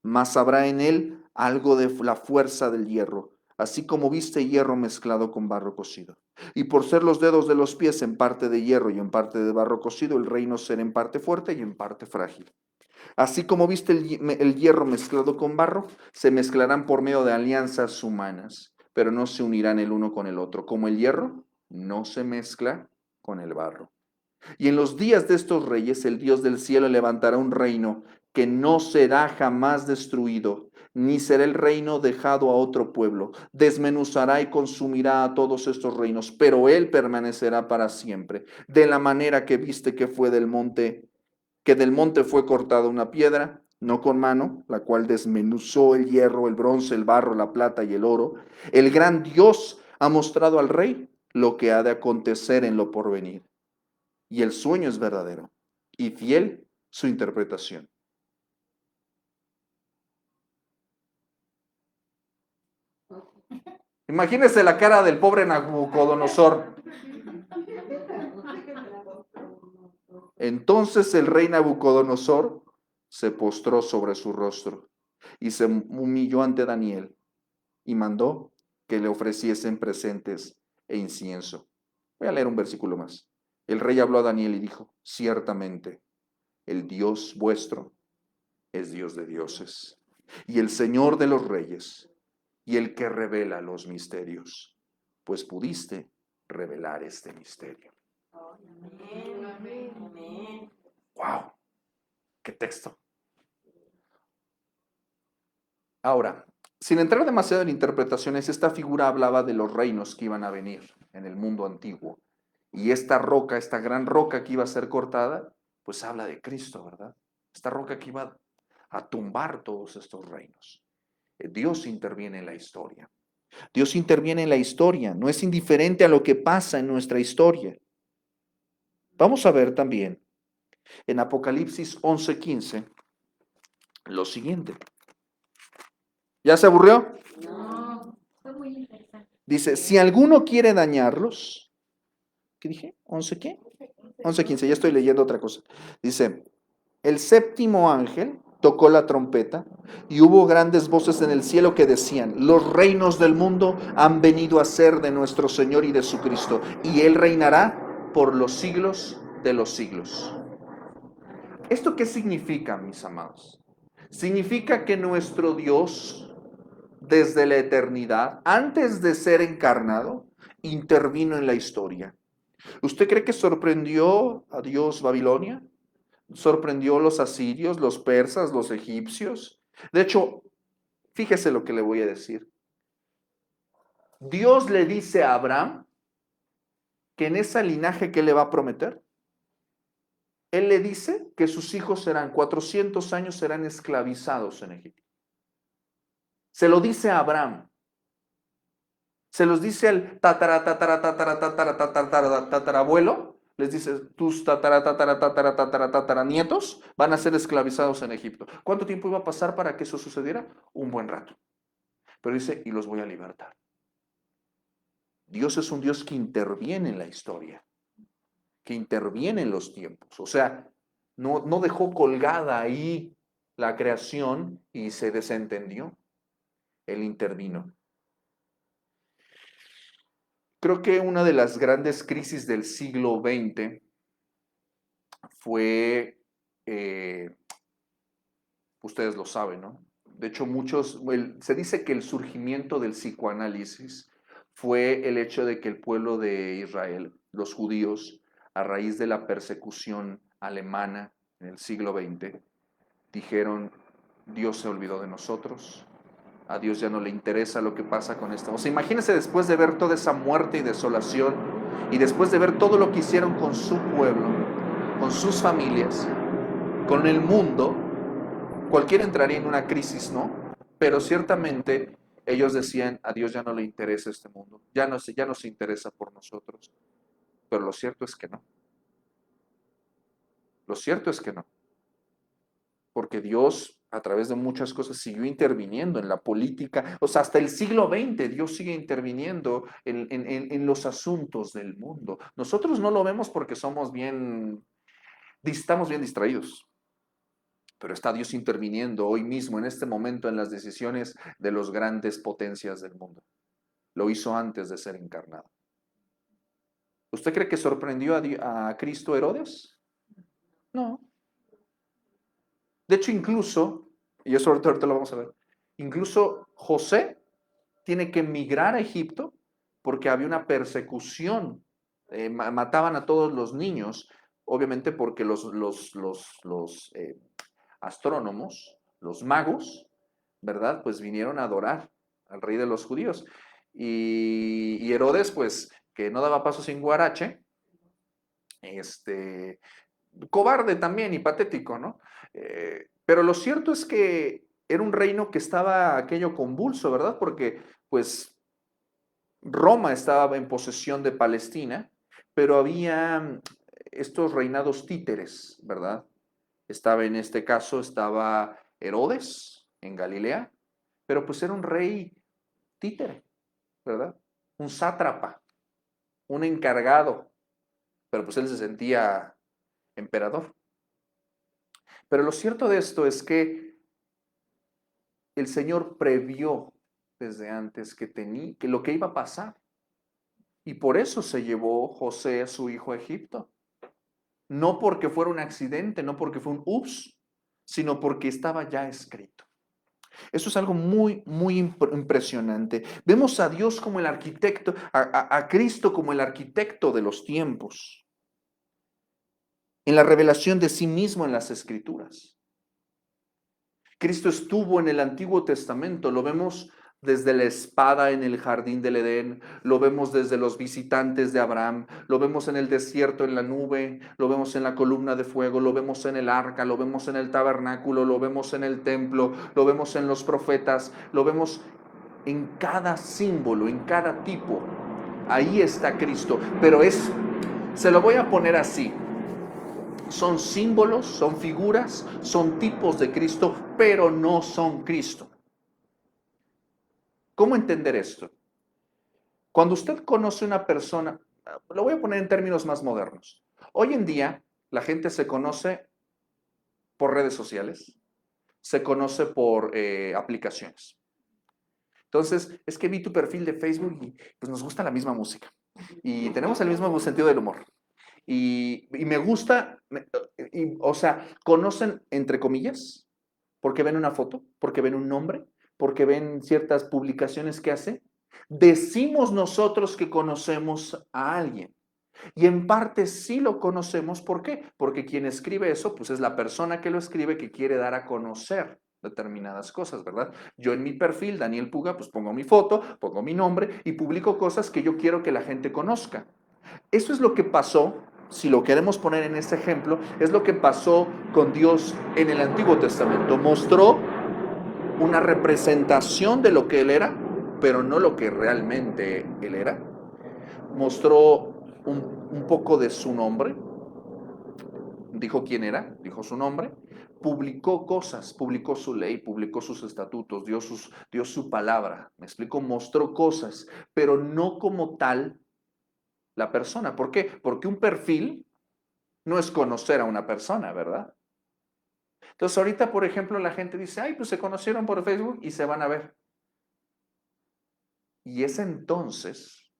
Mas habrá en él algo de la fuerza del hierro, así como viste hierro mezclado con barro cocido. Y por ser los dedos de los pies en parte de hierro y en parte de barro cocido, el reino será en parte fuerte y en parte frágil. Así como viste el hierro mezclado con barro, se mezclarán por medio de alianzas humanas, pero no se unirán el uno con el otro, como el hierro no se mezcla con el barro. Y en los días de estos reyes, el Dios del cielo levantará un reino que no será jamás destruido, ni será el reino dejado a otro pueblo. Desmenuzará y consumirá a todos estos reinos, pero él permanecerá para siempre. De la manera que viste que fue del monte, que del monte fue cortada una piedra, no con mano, la cual desmenuzó el hierro, el bronce, el barro, la plata y el oro. El gran Dios ha mostrado al rey lo que ha de acontecer en lo porvenir. Y el sueño es verdadero y fiel su interpretación. Imagínese la cara del pobre Nabucodonosor. Entonces el rey Nabucodonosor se postró sobre su rostro y se humilló ante Daniel y mandó que le ofreciesen presentes e incienso. Voy a leer un versículo más. El rey habló a Daniel y dijo: ciertamente, el Dios vuestro es Dios de dioses y el Señor de los reyes y el que revela los misterios, pues pudiste revelar este misterio. ¡Wow! ¡Qué texto! Ahora, sin entrar demasiado en interpretaciones, esta figura hablaba de los reinos que iban a venir en el mundo antiguo. Y esta roca, esta gran roca que iba a ser cortada, pues habla de Cristo, ¿verdad? Esta roca que iba a tumbar todos estos reinos. Dios interviene en la historia. Dios interviene en la historia, no es indiferente a lo que pasa en nuestra historia. Vamos a ver también en Apocalipsis 11:15 lo siguiente. ¿Ya se aburrió? No, fue muy interesante. Dice, si alguno quiere dañarlos, ¿qué dije? ¿11 qué? 11:15, ya estoy leyendo otra cosa. Dice, el séptimo ángel tocó la trompeta y hubo grandes voces en el cielo que decían, los reinos del mundo han venido a ser de nuestro Señor y de su Cristo, y Él reinará por los siglos de los siglos. ¿Esto qué significa, mis amados? Significa que nuestro Dios, desde la eternidad, antes de ser encarnado, intervino en la historia. ¿Usted cree que sorprendió a Dios Babilonia? ¿Sorprendió a los asirios, los persas, los egipcios? De hecho, fíjese lo que le voy a decir. Dios le dice a Abraham que en ese linaje que le va a prometer, Él le dice que sus hijos 400 años serán esclavizados en Egipto. Se lo dice a Abraham. Se los dice al tatarabuelo. Les dice, tus tataranietos van a ser esclavizados en Egipto. ¿Cuánto tiempo iba a pasar para que eso sucediera? Un buen rato. Pero dice, y los voy a libertar. Dios es un Dios que interviene en la historia, que interviene en los tiempos. O sea, no dejó colgada ahí la creación y se desentendió. Él intervino. Creo que una de las grandes crisis del siglo XX fue, ustedes lo saben, ¿no? De hecho, se dice que el surgimiento del psicoanálisis fue el hecho de que el pueblo de Israel, los judíos, a raíz de la persecución alemana en el siglo XX, dijeron, Dios se olvidó de nosotros, a Dios ya no le interesa lo que pasa con esta. O sea, imagínense después de ver toda esa muerte y desolación, y después de ver todo lo que hicieron con su pueblo, con sus familias, con el mundo, cualquiera entraría en una crisis, ¿no? Pero ciertamente ellos decían, a Dios ya no le interesa este mundo, ya no se interesa por nosotros. Pero lo cierto es que no. Lo cierto es que no. Porque Dios, a través de muchas cosas, siguió interviniendo en la política. O sea, hasta el siglo XX Dios sigue interviniendo en los asuntos del mundo. Nosotros no lo vemos porque estamos bien distraídos. Pero está Dios interviniendo hoy mismo, en este momento, en las decisiones de las grandes potencias del mundo. Lo hizo antes de ser encarnado. ¿Usted cree que sorprendió a Cristo Herodes? No. De hecho, incluso, y eso ahorita lo vamos a ver, incluso José tiene que emigrar a Egipto porque había una persecución. Mataban a todos los niños, obviamente porque los astrónomos, los magos, ¿verdad? Pues vinieron a adorar al rey de los judíos. Y Herodes, pues, que no daba paso sin guarache, cobarde también y patético, ¿no? Pero lo cierto es que era un reino que estaba aquello convulso, ¿verdad? Porque, pues, Roma estaba en posesión de Palestina, pero había estos reinados títeres, ¿verdad? Estaba en este caso, estaba Herodes en Galilea, pero pues era un rey títere, ¿verdad? Un sátrapa, un encargado, pero pues él se sentía emperador. Pero lo cierto de esto es que el Señor previó desde antes que lo que iba a pasar. Y por eso se llevó José a su hijo a Egipto. No porque fuera un accidente, no porque fue un ups, sino porque estaba ya escrito. Eso es algo muy, muy impresionante. Vemos a Dios como el arquitecto, a Cristo como el arquitecto de los tiempos, en la revelación de sí mismo en las Escrituras. Cristo estuvo en el Antiguo Testamento, lo vemos desde la espada en el jardín del Edén, lo vemos desde los visitantes de Abraham, lo vemos en el desierto en la nube, lo vemos en la columna de fuego, lo vemos en el arca, lo vemos en el tabernáculo, lo vemos en el templo, lo vemos en los profetas, lo vemos en cada símbolo, en cada tipo. Ahí está Cristo, pero se lo voy a poner así. Son símbolos, son figuras, son tipos de Cristo, pero no son Cristo. ¿Cómo entender esto? Cuando usted conoce una persona, lo voy a poner en términos más modernos. Hoy en día, la gente se conoce por redes sociales, se conoce por aplicaciones. Entonces, es que vi tu perfil de Facebook y pues nos gusta la misma música y tenemos el mismo sentido del humor. Y me gusta, o sea, conocen entre comillas, porque ven una foto, porque ven un nombre, porque ven ciertas publicaciones que hace. Decimos nosotros que conocemos a alguien. Y en parte sí lo conocemos, ¿por qué? Porque quien escribe eso, pues es la persona que lo escribe que quiere dar a conocer determinadas cosas, ¿verdad? Yo en mi perfil, Daniel Puga, pues pongo mi foto, pongo mi nombre y publico cosas que yo quiero que la gente conozca. Eso es lo que pasó, si lo queremos poner en este ejemplo, es lo que pasó con Dios en el Antiguo Testamento. Mostró una representación de lo que Él era, pero no lo que realmente Él era. Mostró un poco de su nombre, dijo quién era, dijo su nombre, publicó cosas, publicó su ley, publicó sus estatutos, dio su palabra, me explico, mostró cosas, pero no como tal la persona. ¿Por qué? Porque un perfil no es conocer a una persona, ¿verdad? Entonces ahorita, por ejemplo, la gente dice, ay, pues se conocieron por Facebook y se van a ver. Y es entonces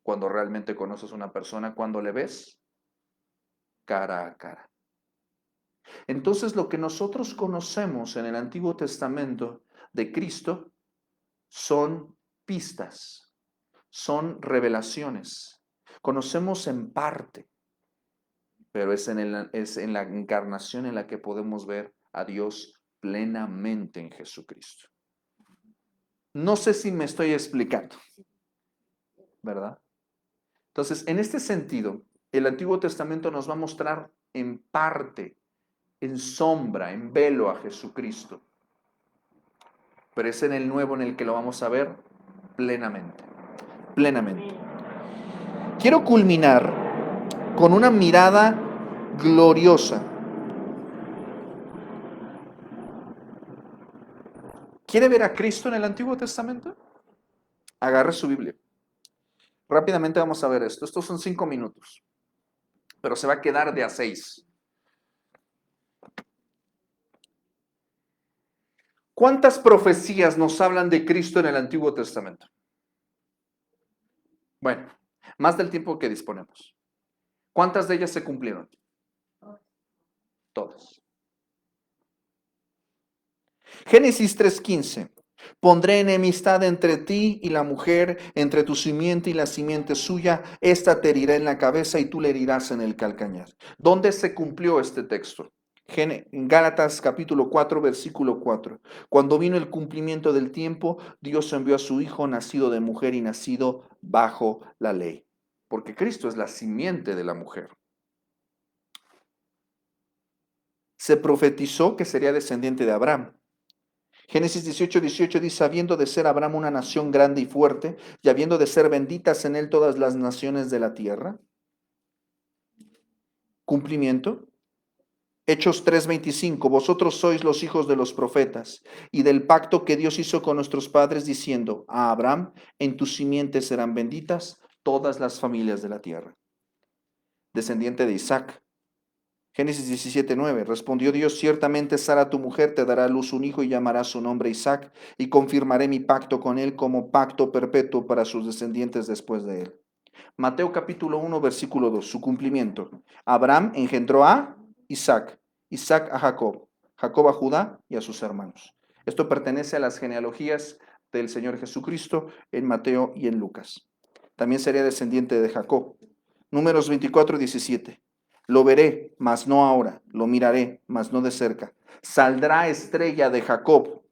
cuando realmente conoces a una persona, cuando le ves cara a cara. Entonces lo que nosotros conocemos en el Antiguo Testamento de Cristo son pistas, son revelaciones. Conocemos en parte. pero es en la encarnación en la que podemos ver a Dios plenamente en Jesucristo. No sé si me estoy explicando, ¿verdad? Entonces, en este sentido, el Antiguo Testamento nos va a mostrar en parte, en sombra, en velo a Jesucristo, pero es en el Nuevo en el que lo vamos a ver plenamente, plenamente. Quiero culminar con una mirada gloriosa. ¿Quiere ver a Cristo en el Antiguo Testamento? Agarre su Biblia. Rápidamente vamos a ver esto. Estos son 5 minutos, pero se va a quedar de a 6. ¿Cuántas profecías nos hablan de Cristo en el Antiguo Testamento? Bueno, más del tiempo que disponemos. ¿Cuántas de ellas se cumplieron? Todas. Génesis 3:15. Pondré enemistad entre ti y la mujer, entre tu simiente y la simiente suya. Esta te herirá en la cabeza y tú le herirás en el calcañar. ¿Dónde se cumplió este texto? En Gálatas capítulo 4, versículo 4. Cuando vino el cumplimiento del tiempo, Dios envió a su Hijo, nacido de mujer y nacido bajo la ley. Porque Cristo es la simiente de la mujer. Se profetizó que sería descendiente de Abraham. Génesis 18:18 dice, habiendo de ser Abraham una nación grande y fuerte, y habiendo de ser benditas en él todas las naciones de la tierra. Cumplimiento. Hechos 3:25, vosotros sois los hijos de los profetas, y del pacto que Dios hizo con nuestros padres, diciendo, a Abraham, en tus simientes serán benditas todas las familias de la tierra. Descendiente de Isaac. Génesis 17:9. Respondió Dios, ciertamente Sara tu mujer te dará a luz un hijo y llamará su nombre Isaac, y confirmaré mi pacto con él como pacto perpetuo para sus descendientes después de él. Mateo capítulo 1, versículo 2, su cumplimiento. Abraham engendró a Isaac, Isaac a Jacob, Jacob a Judá y a sus hermanos. Esto pertenece a las genealogías del Señor Jesucristo en Mateo y en Lucas. También sería descendiente de Jacob. Números 24:17. Lo veré, mas no ahora, lo miraré, mas no de cerca. Saldrá estrella de Jacob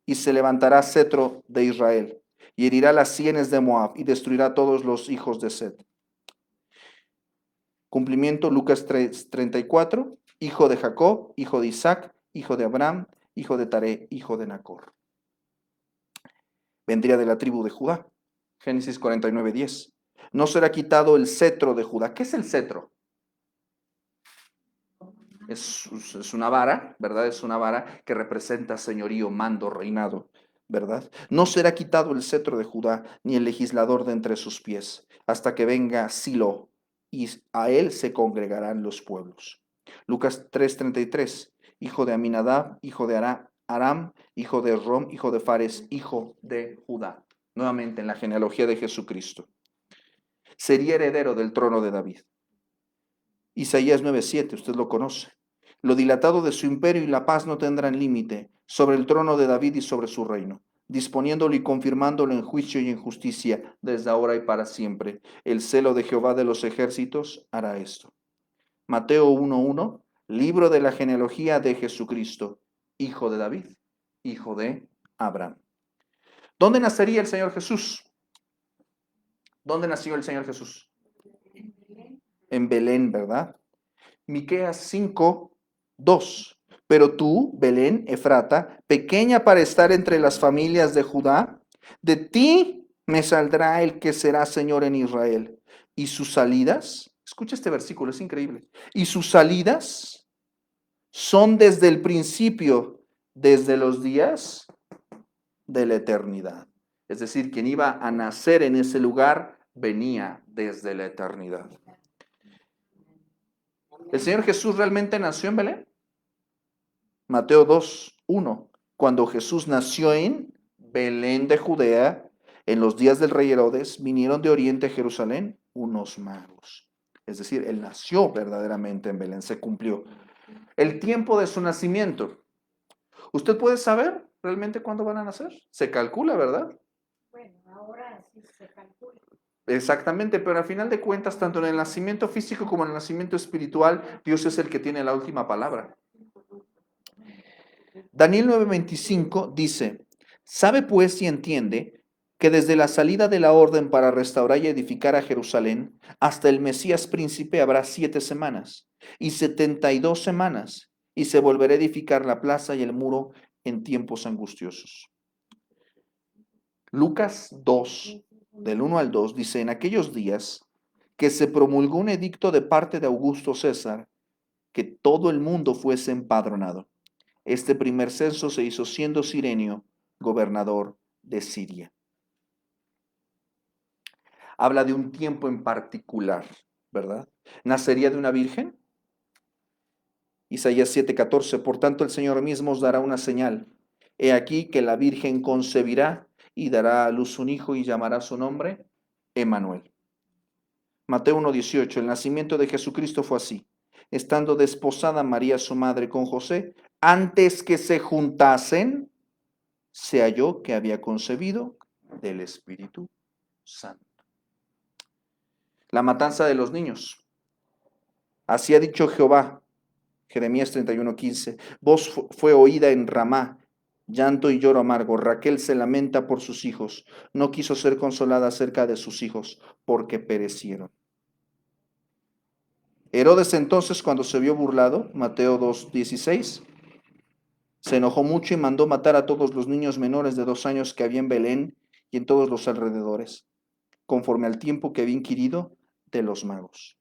y se levantará cetro de Israel, y herirá las sienes de Moab y destruirá a todos los hijos de Set. Cumplimiento Lucas 3:34, hijo de Jacob, hijo de Isaac, hijo de Abraham, hijo de Taré, hijo de Nacor. Vendría de la tribu de Judá. Génesis 49:10. No será quitado el cetro de Judá. ¿Qué es el cetro? Es una vara, ¿verdad? Es una vara que representa señorío, mando, reinado, ¿verdad? No será quitado el cetro de Judá, ni el legislador de entre sus pies, hasta que venga Silo, y a él se congregarán los pueblos. Lucas 3:33, hijo de Aminadab, hijo de Aram, hijo de Rom, hijo de Fares, hijo de Judá. Nuevamente en la genealogía de Jesucristo. Sería heredero del trono de David. Isaías 9:7, usted lo conoce. Lo dilatado de su imperio y la paz no tendrán límite sobre el trono de David y sobre su reino, disponiéndolo y confirmándolo en juicio y en justicia desde ahora y para siempre. El celo de Jehová de los ejércitos hará esto. Mateo 1:1, libro de la genealogía de Jesucristo, hijo de David, hijo de Abraham. ¿Dónde nacería el Señor Jesús? ¿Dónde nació el Señor Jesús? En Belén, ¿verdad? Miqueas 5:2. Pero tú, Belén, Efrata, pequeña para estar entre las familias de Judá, de ti me saldrá el que será Señor en Israel. Y sus salidas, escucha este versículo, es increíble. Y sus salidas son desde el principio, desde los días de la eternidad. Es decir, quien iba a nacer en ese lugar venía desde la eternidad. ¿El Señor Jesús realmente nació en Belén? Mateo 2:1. Cuando Jesús nació en Belén de Judea, en los días del rey Herodes, vinieron de oriente a Jerusalén unos magos. Es decir, él nació verdaderamente en Belén, se cumplió. El tiempo de su nacimiento. ¿Usted puede saber realmente cuándo van a nacer? Se calcula, ¿verdad? Bueno, ahora sí se calcula. Exactamente, pero al final de cuentas, tanto en el nacimiento físico como en el nacimiento espiritual, Dios es el que tiene la última palabra. Daniel 9:25 dice, sabe pues y entiende que desde la salida de la orden para restaurar y edificar a Jerusalén hasta el Mesías príncipe habrá 7 semanas y 72 semanas, y se volverá a edificar la plaza y el muro en tiempos angustiosos. Lucas 2, del 1 al 2, dice, en aquellos días que se promulgó un edicto de parte de Augusto César, que todo el mundo fuese empadronado. Este primer censo se hizo siendo Cirenio gobernador de Siria. Habla de un tiempo en particular, ¿verdad? ¿Nacería de una virgen? Isaías 7:14, por tanto el Señor mismo os dará una señal. He aquí que la virgen concebirá y dará a luz un hijo y llamará su nombre Emmanuel. Mateo 1:18, el nacimiento de Jesucristo fue así. Estando desposada María su madre con José, antes que se juntasen, se halló que había concebido del Espíritu Santo. La matanza de los niños. Así ha dicho Jehová, Jeremías 31:15, voz fue oída en Ramá, llanto y lloro amargo. Raquel se lamenta por sus hijos, no quiso ser consolada acerca de sus hijos, porque perecieron. Herodes entonces, cuando se vio burlado, Mateo 2:16, se enojó mucho y mandó matar a todos los niños menores de 2 años que había en Belén y en todos los alrededores, conforme al tiempo que había inquirido de los magos.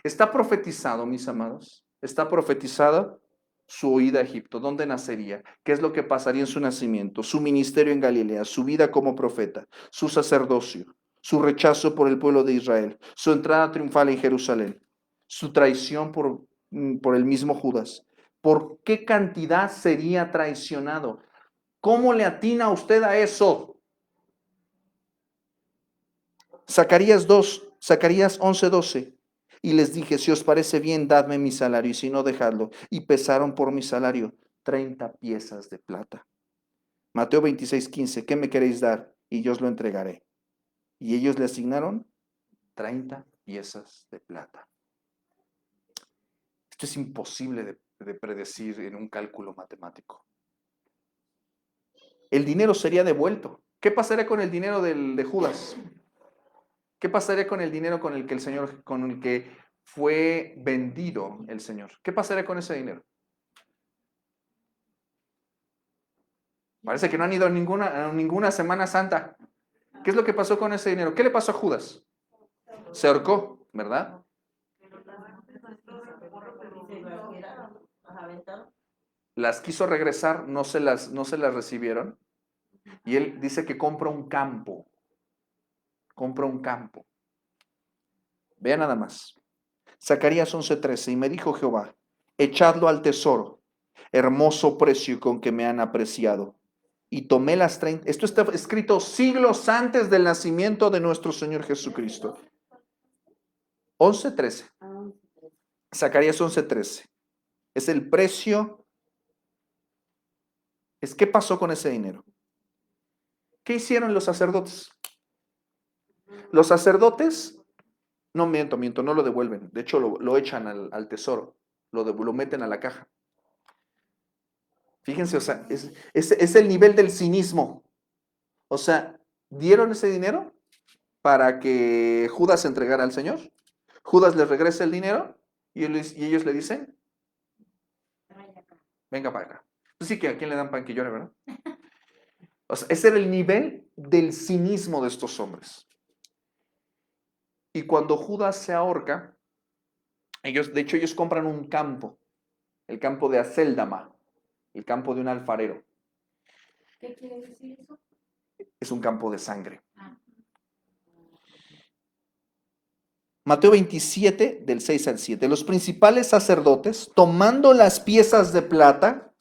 Está profetizado, mis amados, está profetizada su huida a Egipto, dónde nacería, qué es lo que pasaría en su nacimiento, su ministerio en Galilea, su vida como profeta, su sacerdocio, su rechazo por el pueblo de Israel, su entrada triunfal en Jerusalén, su traición por el mismo Judas. ¿Por qué cantidad sería traicionado? ¿Cómo le atina usted a eso? Zacarías 11:12. Y les dije, si os parece bien, dadme mi salario, y si no, dejadlo. Y pesaron por mi salario 30 piezas de plata. Mateo 26:15, ¿qué me queréis dar? Y yo os lo entregaré. Y ellos le asignaron 30 piezas de plata. Esto es imposible de predecir en un cálculo matemático. El dinero sería devuelto. ¿Qué pasaría con el dinero de Judas? ¿Qué pasaría con el dinero con el que el Señor, con el que fue vendido el Señor? ¿Qué pasaría con ese dinero? Parece que no han ido a ninguna Semana Santa. ¿Qué es lo que pasó con ese dinero? ¿Qué le pasó a Judas? Se ahorcó, ¿verdad? Las quiso regresar, no se las recibieron. Y él dice que compra un campo. Compra un campo. Vea nada más. Zacarías 11:13, y me dijo Jehová, echadlo al tesoro, hermoso precio con que me han apreciado. Y tomé las 30, esto está escrito siglos antes del nacimiento de nuestro Señor Jesucristo. 11:13. Zacarías 11:13. Es el precio. ¿Qué pasó con ese dinero? ¿Qué hicieron los sacerdotes? Los sacerdotes, no miento, no lo devuelven. De hecho, lo echan al tesoro. Lo meten a la caja. Fíjense, o sea, es el nivel del cinismo. O sea, dieron ese dinero para que Judas se entregara al Señor. Judas les regresa el dinero y ellos le dicen, venga para acá. Pues sí, que a quién le dan pan que llore, ¿verdad? O sea, ese era el nivel del cinismo de estos hombres. Y cuando Judas se ahorca, de hecho ellos compran un campo, el campo de Acéldama, el campo de un alfarero. ¿Qué quiere decir eso? Es un campo de sangre. Mateo 27, del 6 al 7. Los principales sacerdotes, tomando las piezas de plata,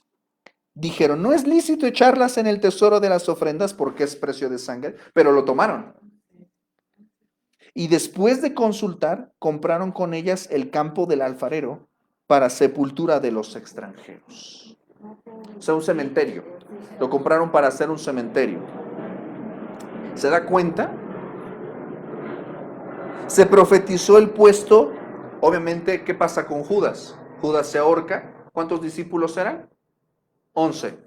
dijeron, no es lícito echarlas en el tesoro de las ofrendas porque es precio de sangre, pero lo tomaron. Y después de consultar, compraron con ellas el campo del alfarero para sepultura de los extranjeros. O sea, un cementerio. Lo compraron para hacer un cementerio. ¿Se da cuenta? Se profetizó el puesto, obviamente, ¿qué pasa con Judas? Judas se ahorca. ¿Cuántos discípulos eran? 11.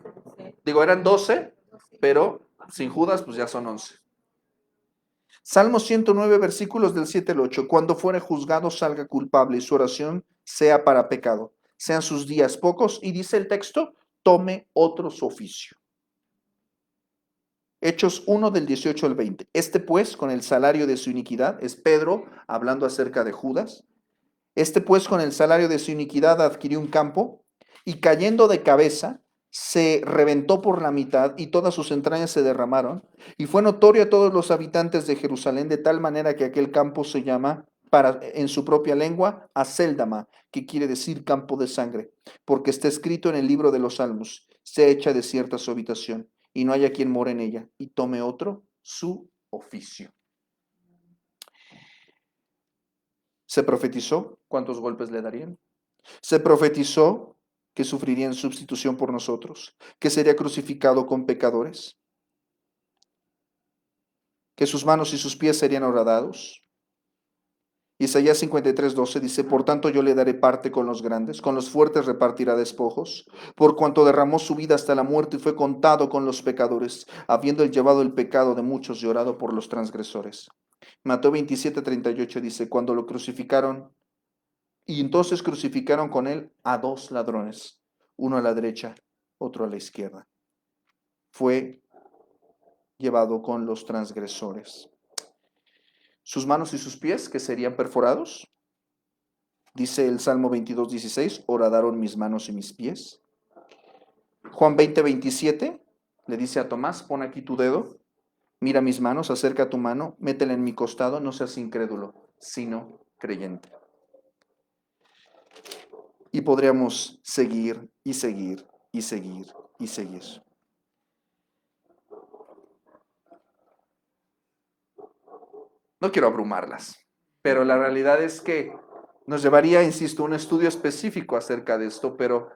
Digo, eran 12, pero sin Judas, pues ya son 11. Salmo 109, versículos del 7 al 8. Cuando fuere juzgado, salga culpable y su oración sea para pecado. Sean sus días pocos. Y dice el texto, tome otro su oficio. Hechos 1 del 18 al 20. Este pues, con el salario de su iniquidad, es Pedro hablando acerca de Judas. Este pues, con el salario de su iniquidad, adquirió un campo y cayendo de cabeza, se reventó por la mitad y todas sus entrañas se derramaron. Y fue notorio a todos los habitantes de Jerusalén de tal manera que aquel campo se llama, en su propia lengua, Acéldama, que quiere decir campo de sangre, porque está escrito en el libro de los Salmos, sea hecha desierta su habitación, y no haya quien more en ella, y tome otro su oficio. Se profetizó cuántos golpes le darían. Se profetizó que sufriría en sustitución por nosotros, que sería crucificado con pecadores, que sus manos y sus pies serían horadados. Isaías 53:12 dice, por tanto yo le daré parte con los grandes, con los fuertes repartirá despojos, por cuanto derramó su vida hasta la muerte y fue contado con los pecadores, habiendo él llevado el pecado de muchos y orado por los transgresores. Mateo 27:38 dice, cuando lo crucificaron, y entonces crucificaron con él a dos ladrones, uno a la derecha, otro a la izquierda. Fue llevado con los transgresores. Sus manos y sus pies, que serían perforados. Dice el Salmo 22:16, horadaron mis manos y mis pies. Juan 20:27 le dice a Tomás, pon aquí tu dedo, mira mis manos, acerca tu mano, métela en mi costado, no seas incrédulo, sino creyente. Y podríamos seguir y seguir y seguir y seguir. No quiero abrumarlas, pero la realidad es que nos llevaría, insisto, un estudio específico acerca de esto, pero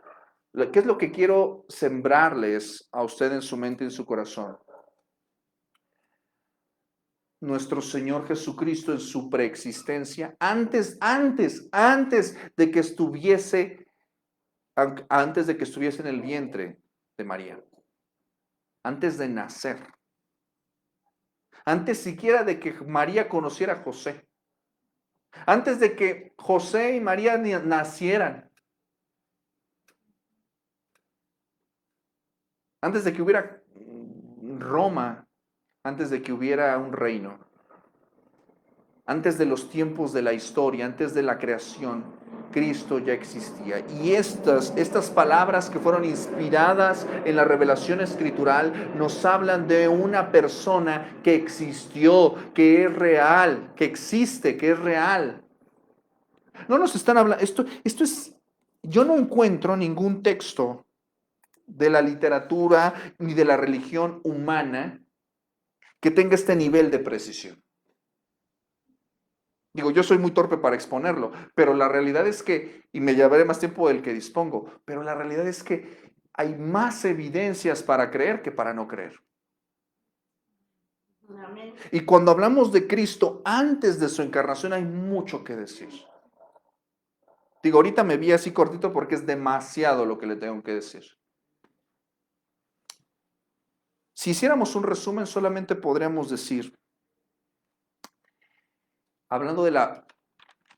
¿qué es lo que quiero sembrarles a usted en su mente y en su corazón? Nuestro Señor Jesucristo en su preexistencia, antes de que estuviese, antes de que estuviese en el vientre de María, antes de nacer, antes siquiera de que María conociera a José, antes de que José y María nacieran, antes de que hubiera Roma, antes de que hubiera un reino, antes de los tiempos de la historia, antes de la creación, Cristo ya existía. Y estas palabras que fueron inspiradas en la revelación escritural nos hablan de una persona que existió, que es real, que existe, que es real. No nos están hablando, esto es, yo no encuentro ningún texto de la literatura ni de la religión humana que tenga este nivel de precisión. Digo, yo soy muy torpe para exponerlo, pero la realidad es que, y me llevaré más tiempo del que dispongo, pero la realidad es que hay más evidencias para creer que para no creer. Amén. Y cuando hablamos de Cristo antes de su encarnación hay mucho que decir. Digo, ahorita me vi así cortito porque es demasiado lo que le tengo que decir. Si hiciéramos un resumen, solamente podríamos decir, hablando de la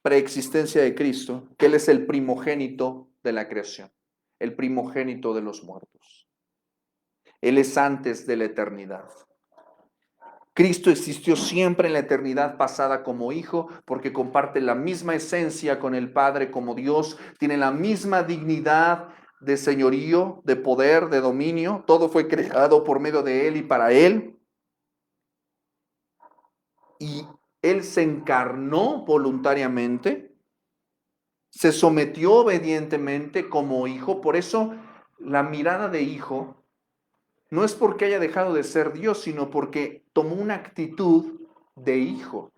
preexistencia de Cristo, que Él es el primogénito de la creación, el primogénito de los muertos. Él es antes de la eternidad. Cristo existió siempre en la eternidad pasada como hijo, porque comparte la misma esencia con el Padre como Dios, tiene la misma dignidad de señorío, de poder, de dominio. Todo fue creado por medio de Él y para Él. Y Él se encarnó voluntariamente, se sometió obedientemente como hijo. Por eso la mirada de hijo no es porque haya dejado de ser Dios, sino porque tomó una actitud de hijo,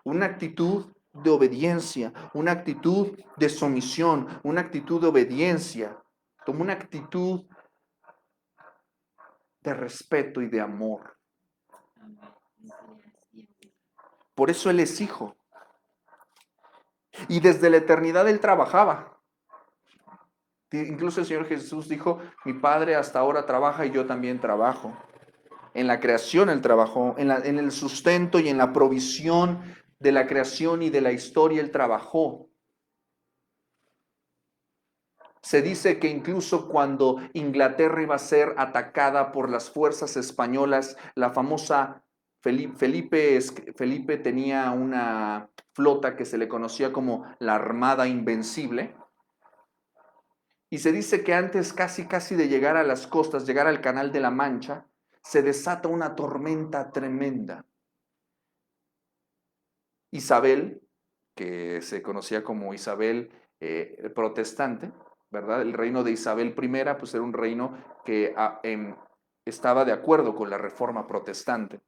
una actitud de obediencia, una actitud de sumisión, una actitud de obediencia. Tomó una actitud de respeto y de amor. Por eso Él es hijo. Y desde la eternidad Él trabajaba. Incluso el Señor Jesús dijo, mi Padre hasta ahora trabaja y yo también trabajo. En la creación Él trabajó, en el sustento y en la provisión de la creación y de la historia Él trabajó. Se dice que incluso cuando Inglaterra iba a ser atacada por las fuerzas españolas, la famosa Felipe tenía una flota que se le conocía como la Armada Invencible. Y se dice que antes casi de llegar a las costas, llegar al Canal de la Mancha, se desata una tormenta tremenda. Isabel, que se conocía como Isabel protestante, ¿verdad? El reino de Isabel I, pues era un reino que estaba de acuerdo con la reforma protestante.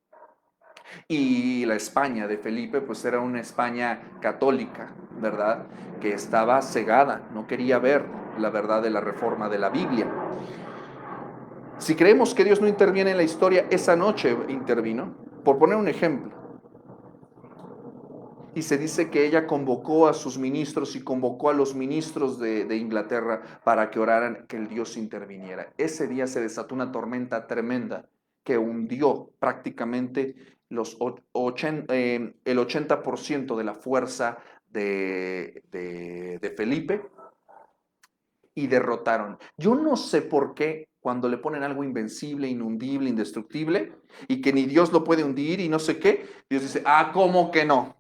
Y la España de Felipe, pues era una España católica, ¿verdad? Que estaba cegada, no quería ver la verdad de la reforma de la Biblia. Si creemos que Dios no interviene en la historia, esa noche intervino, por poner un ejemplo. Y se dice que ella convocó a sus ministros y convocó a los ministros de Inglaterra para que oraran que el Dios interviniera. Ese día se desató una tormenta tremenda que hundió prácticamente el 80% de la fuerza de Felipe y derrotaron. Yo no sé por qué cuando le ponen algo invencible, inundible, indestructible y que ni Dios lo puede hundir y no sé qué, Dios dice, ¿cómo que no?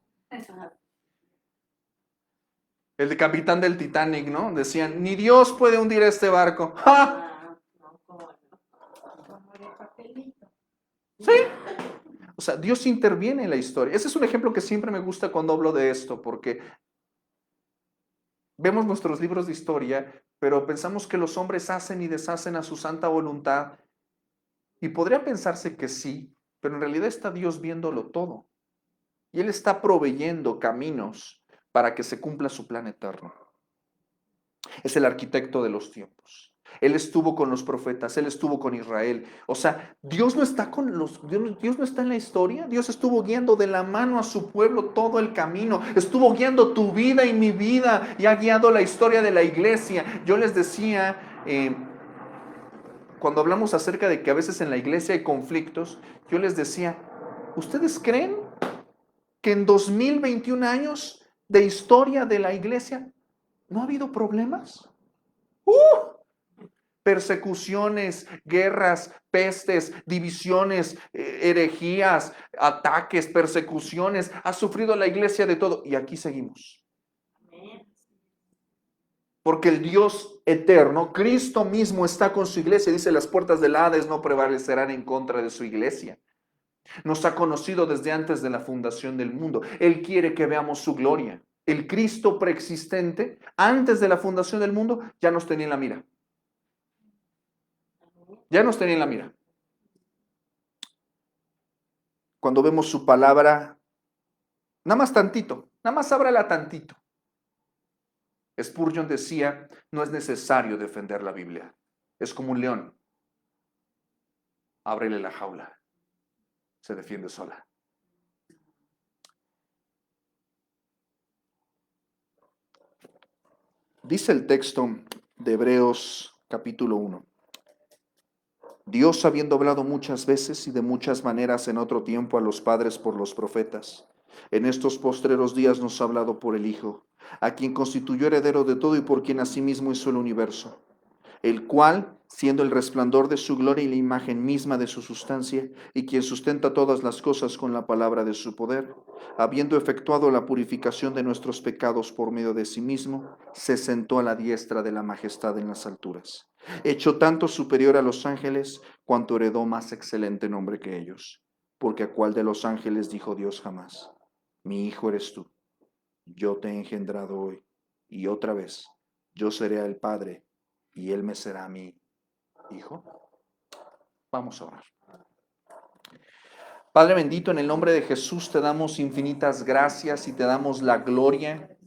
El de capitán del Titanic, ¿no? Decían, ni Dios puede hundir este barco. ¡Ja! Sí. O sea, Dios interviene en la historia. Ese es un ejemplo que siempre me gusta cuando hablo de esto, porque vemos nuestros libros de historia, pero pensamos que los hombres hacen y deshacen a su santa voluntad. Y podría pensarse que sí, pero en realidad está Dios viéndolo todo. Y Él está proveyendo caminos para que se cumpla su plan eterno. Es el arquitecto de los tiempos. Él estuvo con los profetas, Él estuvo con Israel. O sea, Dios no está Dios no está en la historia. Dios estuvo guiando de la mano a su pueblo todo el camino. Estuvo guiando tu vida y mi vida y ha guiado la historia de la iglesia. Yo les decía, cuando hablamos acerca de que a veces en la iglesia hay conflictos, yo les decía, ¿ustedes creen que en 2021 años de historia de la iglesia no ha habido problemas? Persecuciones, guerras, pestes, divisiones, herejías, ataques, persecuciones. Ha sufrido la iglesia de todo. Y aquí seguimos. Porque el Dios eterno, Cristo mismo está con su iglesia. Dice, las puertas del Hades no prevalecerán en contra de su iglesia. Nos ha conocido desde antes de la fundación del mundo. Él quiere que veamos su gloria. El Cristo preexistente, antes de la fundación del mundo, ya nos tenía en la mira. Ya nos tenía en la mira. Cuando vemos su palabra, nada más tantito, nada más ábrala tantito. Spurgeon decía, no es necesario defender la Biblia. Es como un león. Ábrele la jaula. Se defiende sola. Dice el texto de Hebreos capítulo 1. Dios, habiendo hablado muchas veces y de muchas maneras en otro tiempo a los padres por los profetas, en estos postreros días nos ha hablado por el Hijo, a quien constituyó heredero de todo y por quien asimismo hizo el universo, el cual, siendo el resplandor de su gloria y la imagen misma de su sustancia, y quien sustenta todas las cosas con la palabra de su poder, habiendo efectuado la purificación de nuestros pecados por medio de sí mismo, se sentó a la diestra de la majestad en las alturas, hecho tanto superior a los ángeles, cuanto heredó más excelente nombre que ellos. Porque a cuál de los ángeles dijo Dios jamás, mi hijo eres tú, yo te he engendrado hoy, y otra vez, yo seré el Padre, y él me será mi hijo. Vamos a orar. Padre bendito, en el nombre de Jesús te damos infinitas gracias y te damos la gloria,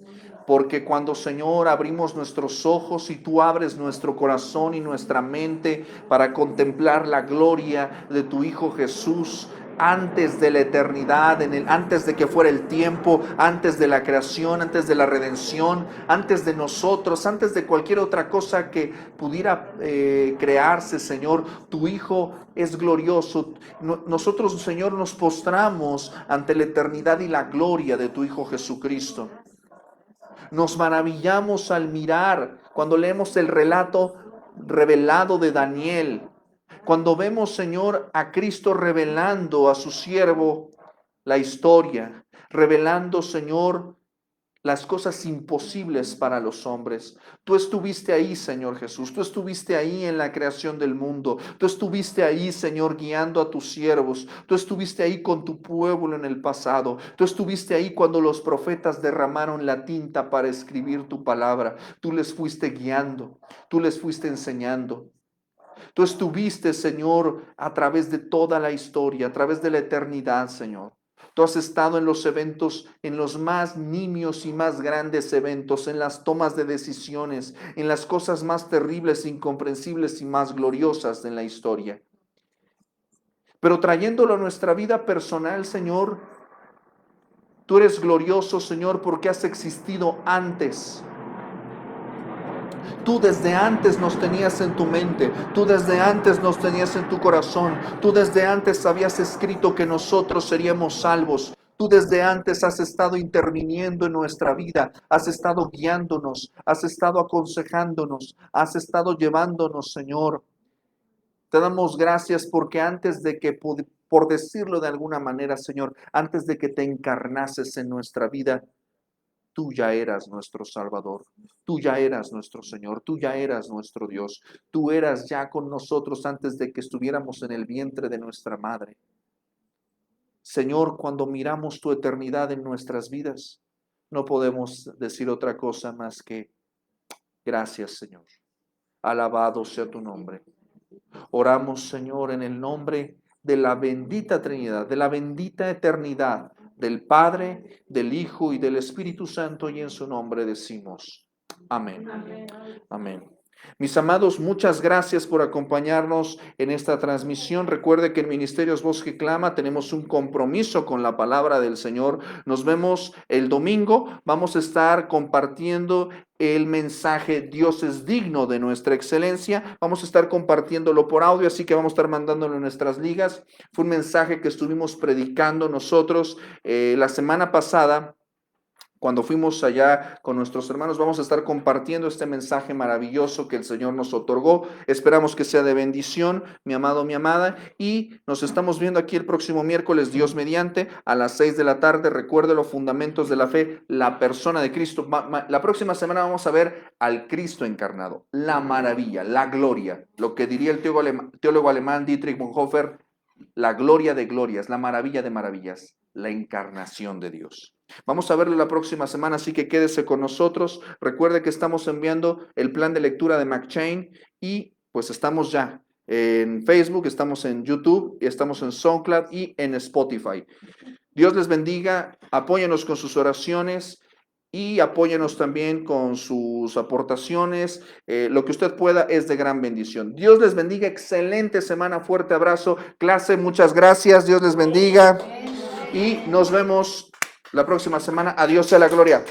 porque cuando, Señor, abrimos nuestros ojos y tú abres nuestro corazón y nuestra mente para contemplar la gloria de tu Hijo Jesús, antes de la eternidad, antes de que fuera el tiempo, antes de la creación, antes de la redención, antes de nosotros, antes de cualquier otra cosa que pudiera crearse, Señor. Tu Hijo es glorioso. Nosotros, Señor, nos postramos ante la eternidad y la gloria de tu Hijo Jesucristo. Nos maravillamos al mirar cuando leemos el relato revelado de Daniel. Cuando vemos, Señor, a Cristo revelando a su siervo la historia, revelando, Señor, las cosas imposibles para los hombres. Tú estuviste ahí, Señor Jesús. Tú estuviste ahí en la creación del mundo. Tú estuviste ahí, Señor, guiando a tus siervos. Tú estuviste ahí con tu pueblo en el pasado. Tú estuviste ahí cuando los profetas derramaron la tinta para escribir tu palabra. Tú les fuiste guiando. Tú les fuiste enseñando. Tú estuviste, Señor, a través de toda la historia, a través de la eternidad, Señor. Tú has estado en los eventos, en los más nimios y más grandes eventos, en las tomas de decisiones, en las cosas más terribles, incomprensibles y más gloriosas de la historia. Pero trayéndolo a nuestra vida personal, Señor, tú eres glorioso, Señor, porque has existido antes. Tú desde antes nos tenías en tu mente, tú desde antes nos tenías en tu corazón, tú desde antes habías escrito que nosotros seríamos salvos. Tú desde antes has estado interviniendo en nuestra vida, has estado guiándonos, has estado aconsejándonos, has estado llevándonos, Señor. Te damos gracias porque antes de que, por decirlo de alguna manera, Señor, antes de que te encarnases en nuestra vida, tú ya eras nuestro Salvador, tú ya eras nuestro Señor, tú ya eras nuestro Dios, tú eras ya con nosotros antes de que estuviéramos en el vientre de nuestra madre. Señor, cuando miramos tu eternidad en nuestras vidas, no podemos decir otra cosa más que gracias, Señor. Alabado sea tu nombre. Oramos, Señor, en el nombre de la bendita Trinidad, de la bendita eternidad, del Padre, del Hijo y del Espíritu Santo, y en su nombre decimos amén. Amén. Mis amados, muchas gracias por acompañarnos en esta transmisión. Recuerde que en Ministerios Voz que Clama tenemos un compromiso con la palabra del Señor. Nos vemos el domingo. Vamos a estar compartiendo el mensaje Dios es digno de nuestra excelencia. Vamos a estar compartiéndolo por audio, así que vamos a estar mandándolo en nuestras ligas. Fue un mensaje que estuvimos predicando nosotros la semana pasada. Cuando fuimos allá con nuestros hermanos, vamos a estar compartiendo este mensaje maravilloso que el Señor nos otorgó. Esperamos que sea de bendición, mi amado, mi amada. Y nos estamos viendo aquí el próximo miércoles, Dios mediante, a las 6 de la tarde. Recuerde los fundamentos de la fe, la persona de Cristo. La próxima semana vamos a ver al Cristo encarnado, la maravilla, la gloria. Lo que diría el teólogo alemán Dietrich Bonhoeffer, la gloria de glorias, la maravilla de maravillas, la encarnación de Dios. Vamos a verlo la próxima semana, así que quédese con nosotros. Recuerde que estamos enviando el plan de lectura de McChain y pues estamos ya en Facebook, estamos en YouTube, estamos en SoundCloud y en Spotify. Dios les bendiga, apóyenos con sus oraciones y apóyenos también con sus aportaciones. Lo que usted pueda es de gran bendición. Dios les bendiga, excelente semana, fuerte abrazo. Clase, muchas gracias, Dios les bendiga y nos vemos la próxima semana. A Dios sea la gloria.